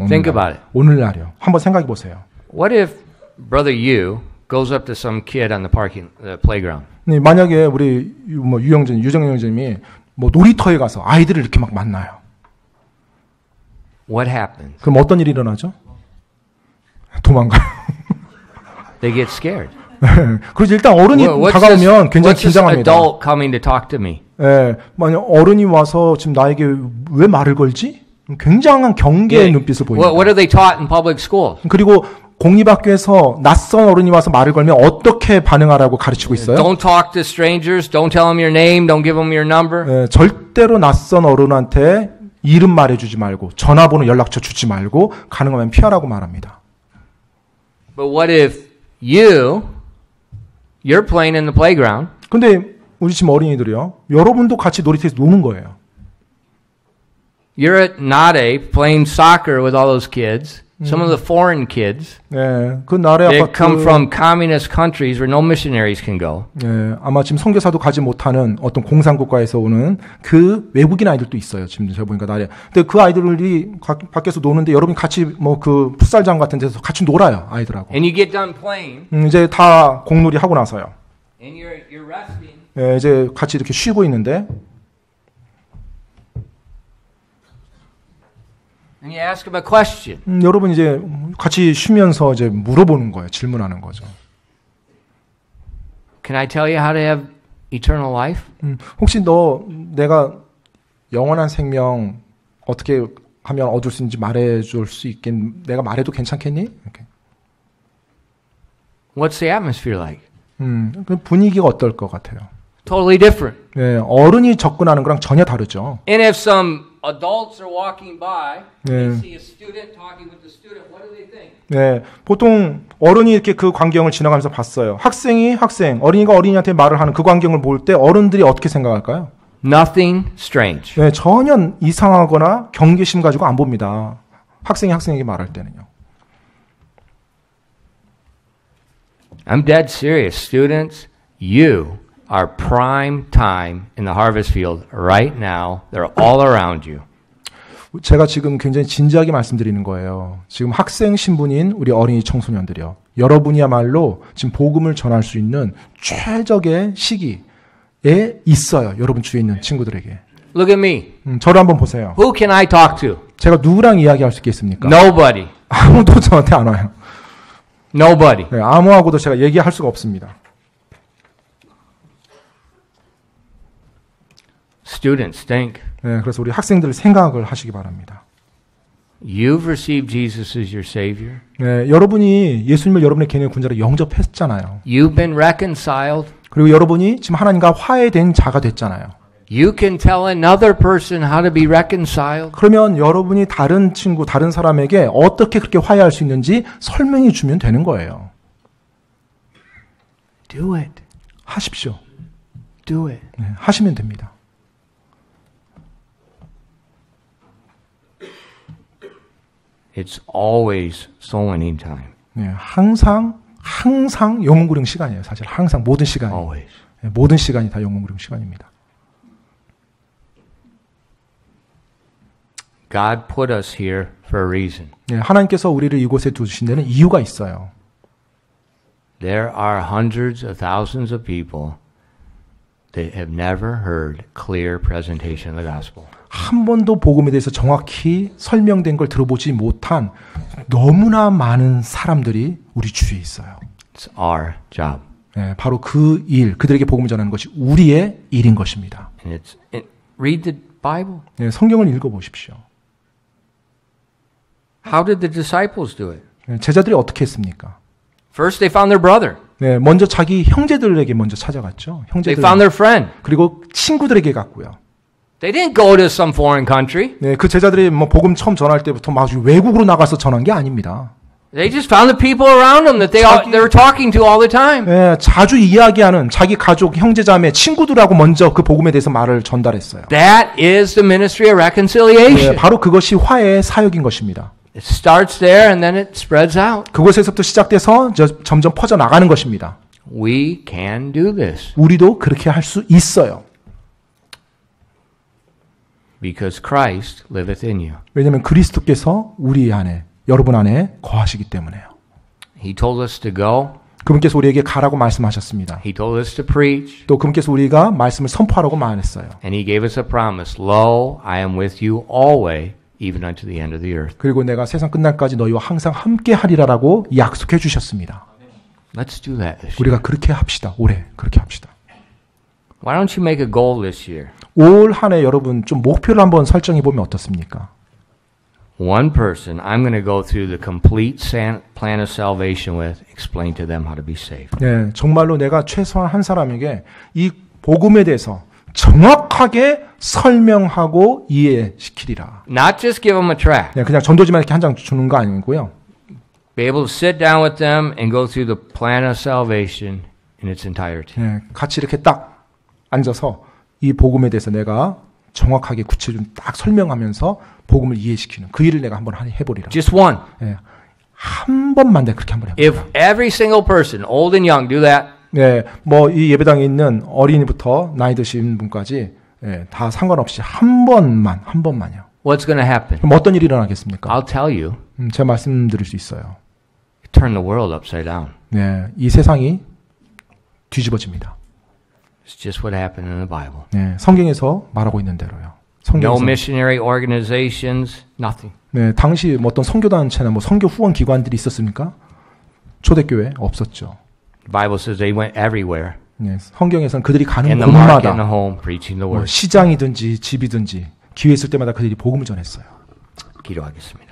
Speaker 1: Think about it.
Speaker 2: 오늘날이요. 한번 생각해 보세요.
Speaker 1: What if brother Yu goes up to some kid on the playground?
Speaker 2: 네, 만약에 우리 유정영님이 놀이터에 가서 아이들을 이렇게 막 만나요.
Speaker 1: What happens?
Speaker 2: 그럼 어떤 일이 일어나죠? 도망가요.
Speaker 1: They get scared.
Speaker 2: 그래서 일단 어른이 다가오면 굉장히
Speaker 1: what's this
Speaker 2: 긴장합니다.
Speaker 1: adult coming to talk to me?
Speaker 2: 예, 만약 어른이 와서 지금 나에게 왜 말을 걸지? 굉장한 경계의 눈빛을 보입니다.
Speaker 1: What are they taught in public schools?
Speaker 2: 그리고 공립학교에서 낯선 어른이 와서 말을 걸면 어떻게 반응하라고 가르치고 있어요?
Speaker 1: Don't talk to strangers. Don't tell them your name. Don't give them your number.
Speaker 2: 절대로 낯선 어른한테 이름 말해주지 말고 전화번호 연락처 주지 말고 가능하면 피하라고 말합니다.
Speaker 1: But what if you're playing in the playground?
Speaker 2: 근데 우리 지금 어린이들이요. 여러분도 같이 놀이터에서 노는 거예요.
Speaker 1: You're at Nade playing soccer with all those kids. Some of the foreign kids.
Speaker 2: 네, 그 나라의
Speaker 1: They
Speaker 2: 아파트.
Speaker 1: come from communist countries where no missionaries can go.
Speaker 2: 네, 아마 지금 선교사도 가지 못하는 어떤 공산국가에서 오는 그 외국인 아이들도 있어요. 지금 제가 보니까 나라에. 근데 그 아이들이 밖에서 노는데 여러분이 같이 뭐 그 풋살장 같은 데서 같이 놀아요, 아이들하고.
Speaker 1: And you get done playing.
Speaker 2: 이제 다 공놀이 하고 나서요.
Speaker 1: And you're resting.
Speaker 2: 네, 이제 같이 이렇게 쉬고 있는데.
Speaker 1: And you ask them a question.
Speaker 2: 여러분 이제 같이 쉬면서 이제 물어보는 거예요. 질문하는 거죠.
Speaker 1: Can I tell you how to have eternal life?
Speaker 2: 혹시 내가 영원한 생명 어떻게 하면 얻을 수 있는지 말해줄 수 내가 말해도 괜찮겠니? 이렇게.
Speaker 1: What's the atmosphere like?
Speaker 2: 그 분위기가 어떨 것 같아요?
Speaker 1: Totally different.
Speaker 2: 네, 어른이 접근하는 거랑 전혀 다르죠.
Speaker 1: And if some adults are walking by, they
Speaker 2: 네.
Speaker 1: see a student talking with the student, what do they think?
Speaker 2: 네, 보통 어른이 이렇게 그 광경을 지나가면서 봤어요. 어린이가 어린이한테 말을 하는 그 광경을 볼 때 어른들이 어떻게 생각할까요?
Speaker 1: Nothing strange.
Speaker 2: 네, 전혀 이상하거나 경계심 가지고 안 봅니다. 학생이 학생에게 말할 때는요.
Speaker 1: I'm dead serious. Students, you are prime time in the harvest field right now. They're all around you.
Speaker 2: 제가 지금 굉장히 진지하게 말씀드리는 거예요. 지금 학생 신분인 우리 어린이 청소년들이요. 여러분이야말로 지금 복음을 전할 수 있는 최적의 시기에 있어요. 여러분 주위에 있는 친구들에게.
Speaker 1: Look at me.
Speaker 2: 저를 한번 보세요.
Speaker 1: Who can I talk to?
Speaker 2: 제가 누구랑 이야기할 수 있겠습니까?
Speaker 1: Nobody.
Speaker 2: 아무도 저한테 안 와요.
Speaker 1: Nobody.
Speaker 2: 네, 아무하고도 제가 얘기할 수가 없습니다.
Speaker 1: Students, think.
Speaker 2: 네, 그래서 우리 학생들 생각을 하시기 바랍니다.
Speaker 1: You've received Jesus as your Savior.
Speaker 2: 네, 여러분이 예수님을 여러분의 개인의 군자로 영접했잖아요.
Speaker 1: You've been reconciled.
Speaker 2: 그리고 여러분이 지금 하나님과 화해된 자가 됐잖아요.
Speaker 1: You can tell another person how to be reconciled.
Speaker 2: 그러면 여러분이 다른 친구, 다른 사람에게 어떻게 그렇게 화해할 수 있는지 설명해 주면 되는 거예요.
Speaker 1: Do it.
Speaker 2: 하십시오.
Speaker 1: Do it.
Speaker 2: 네, 하시면 됩니다.
Speaker 1: It's always soul winning time.
Speaker 2: 네, 항상 영혼 구령 시간이에요. 사실 항상 모든 시간이.
Speaker 1: Always.
Speaker 2: 네, 모든 시간이 다 영혼 구령 시간입니다.
Speaker 1: God put us here for a reason.
Speaker 2: 네, 하나님께서 우리를 이곳에 두신 데는 이유가 있어요.
Speaker 1: There are hundreds of thousands of people that have never heard clear presentation of the gospel.
Speaker 2: 한 번도 복음에 대해서 정확히 설명된 걸 들어보지 못한 너무나 많은 사람들이 우리 주위에 있어요.
Speaker 1: It's our job.
Speaker 2: 네, 바로 그 일, 그들에게 복음을 전하는 것이 우리의 일인 것입니다.
Speaker 1: And read the Bible.
Speaker 2: 네, 성경을 읽어보십시오.
Speaker 1: How did the disciples do it?
Speaker 2: 네, 제자들이 어떻게 했습니까?
Speaker 1: First, they found their brother.
Speaker 2: 네, 먼저 자기 형제들에게 먼저 찾아갔죠.
Speaker 1: They
Speaker 2: 형제들.
Speaker 1: found their friend.
Speaker 2: 그리고 친구들에게 갔고요.
Speaker 1: They didn't go to some foreign country.
Speaker 2: 네, 그 제자들이 뭐 복음 처음 전할 때부터 막 외국으로 나가서 전한 게 아닙니다.
Speaker 1: They just found the people around them that they were talking to all the time.
Speaker 2: 네, 자주 이야기하는 자기 가족, 형제자매, 친구들하고 먼저 그 복음에 대해서 말을 전달했어요.
Speaker 1: That is the ministry of
Speaker 2: 네,
Speaker 1: reconciliation.
Speaker 2: 바로 그것이 화해의 사역인 것입니다.
Speaker 1: It starts there and then it spreads out.
Speaker 2: 그곳에서부터 시작돼서 점점 퍼져 나가는 것입니다.
Speaker 1: We can do this
Speaker 2: 우리도 그렇게 할 수 있어요.
Speaker 1: because Christ liveth in you.
Speaker 2: 왜냐하면 그리스도께서 우리 안에, 여러분 안에 거하시기 때문에요.
Speaker 1: He told us to go.
Speaker 2: 그분께서 우리에게 가라고 말씀하셨습니다.
Speaker 1: He told us to preach.
Speaker 2: 또 그분께서 우리가 말씀을 선포하라고 말했어요.
Speaker 1: And he gave us a promise. Lo, I am with you always, even unto the end of the earth.
Speaker 2: 그리고 내가 세상 끝날까지 너희와 항상 함께 하리라라고 약속해 주셨습니다.
Speaker 1: Let's do that this year.
Speaker 2: 우리가 그렇게 합시다. 올해 그렇게 합시다.
Speaker 1: Why don't you make a goal this year?
Speaker 2: 올 한 해 여러분 좀 목표를 한번 설정해 보면 어떻습니까?
Speaker 1: one person I'm going to go through the complete plan of salvation with, explain to them how to be saved.
Speaker 2: 네, 정말로 내가 최소한 한 사람에게 이 복음에 대해서 정확하게 설명하고 이해시키리라.
Speaker 1: Not just give them a tract.
Speaker 2: 네, 그냥 전도지만 이렇게 한 장 주는 거 아니고요.
Speaker 1: Be able to sit down with them and go through the plan of salvation in its entirety.
Speaker 2: 네, 같이 이렇게 딱 앉아서 이 복음에 대해서 내가 정확하게 구체적으로 딱 설명하면서 복음을 이해시키는 그 일을 내가 한번 해보리라.
Speaker 1: Just one.
Speaker 2: 네, 한 번만 내가 그렇게 한번 해보리라.
Speaker 1: If every single person, old and young, do that,
Speaker 2: 네, 뭐 이 예배당에 있는 어린이부터 나이 드신 분까지 네, 다 상관없이 한 번만요.
Speaker 1: what's going to happen?
Speaker 2: 그럼 어떤 일이 일어나겠습니까?
Speaker 1: I'll tell you.
Speaker 2: 제가 말씀드릴 수 있어요.
Speaker 1: Turn the world upside down.
Speaker 2: 네, 이 세상이 뒤집어집니다.
Speaker 1: It's just what happened in the Bible.
Speaker 2: 네, 성경에서 말하고 있는 대로요.
Speaker 1: No
Speaker 2: 성경에서
Speaker 1: missionary organizations, nothing.
Speaker 2: 네, 당시 뭐 어떤 선교단체나 뭐 선교 후원 기관들이 있었습니까? 초대교회 없었죠.
Speaker 1: The Bible says they went everywhere.
Speaker 2: 네, 성경에서는 그들이 가는
Speaker 1: In the market, in
Speaker 2: 곳마다
Speaker 1: the home, preaching the
Speaker 2: 뭐
Speaker 1: word.
Speaker 2: 시장이든지 집이든지 기회 있을 때마다 그들이 복음을 전했어요.
Speaker 1: 기도하겠습니다.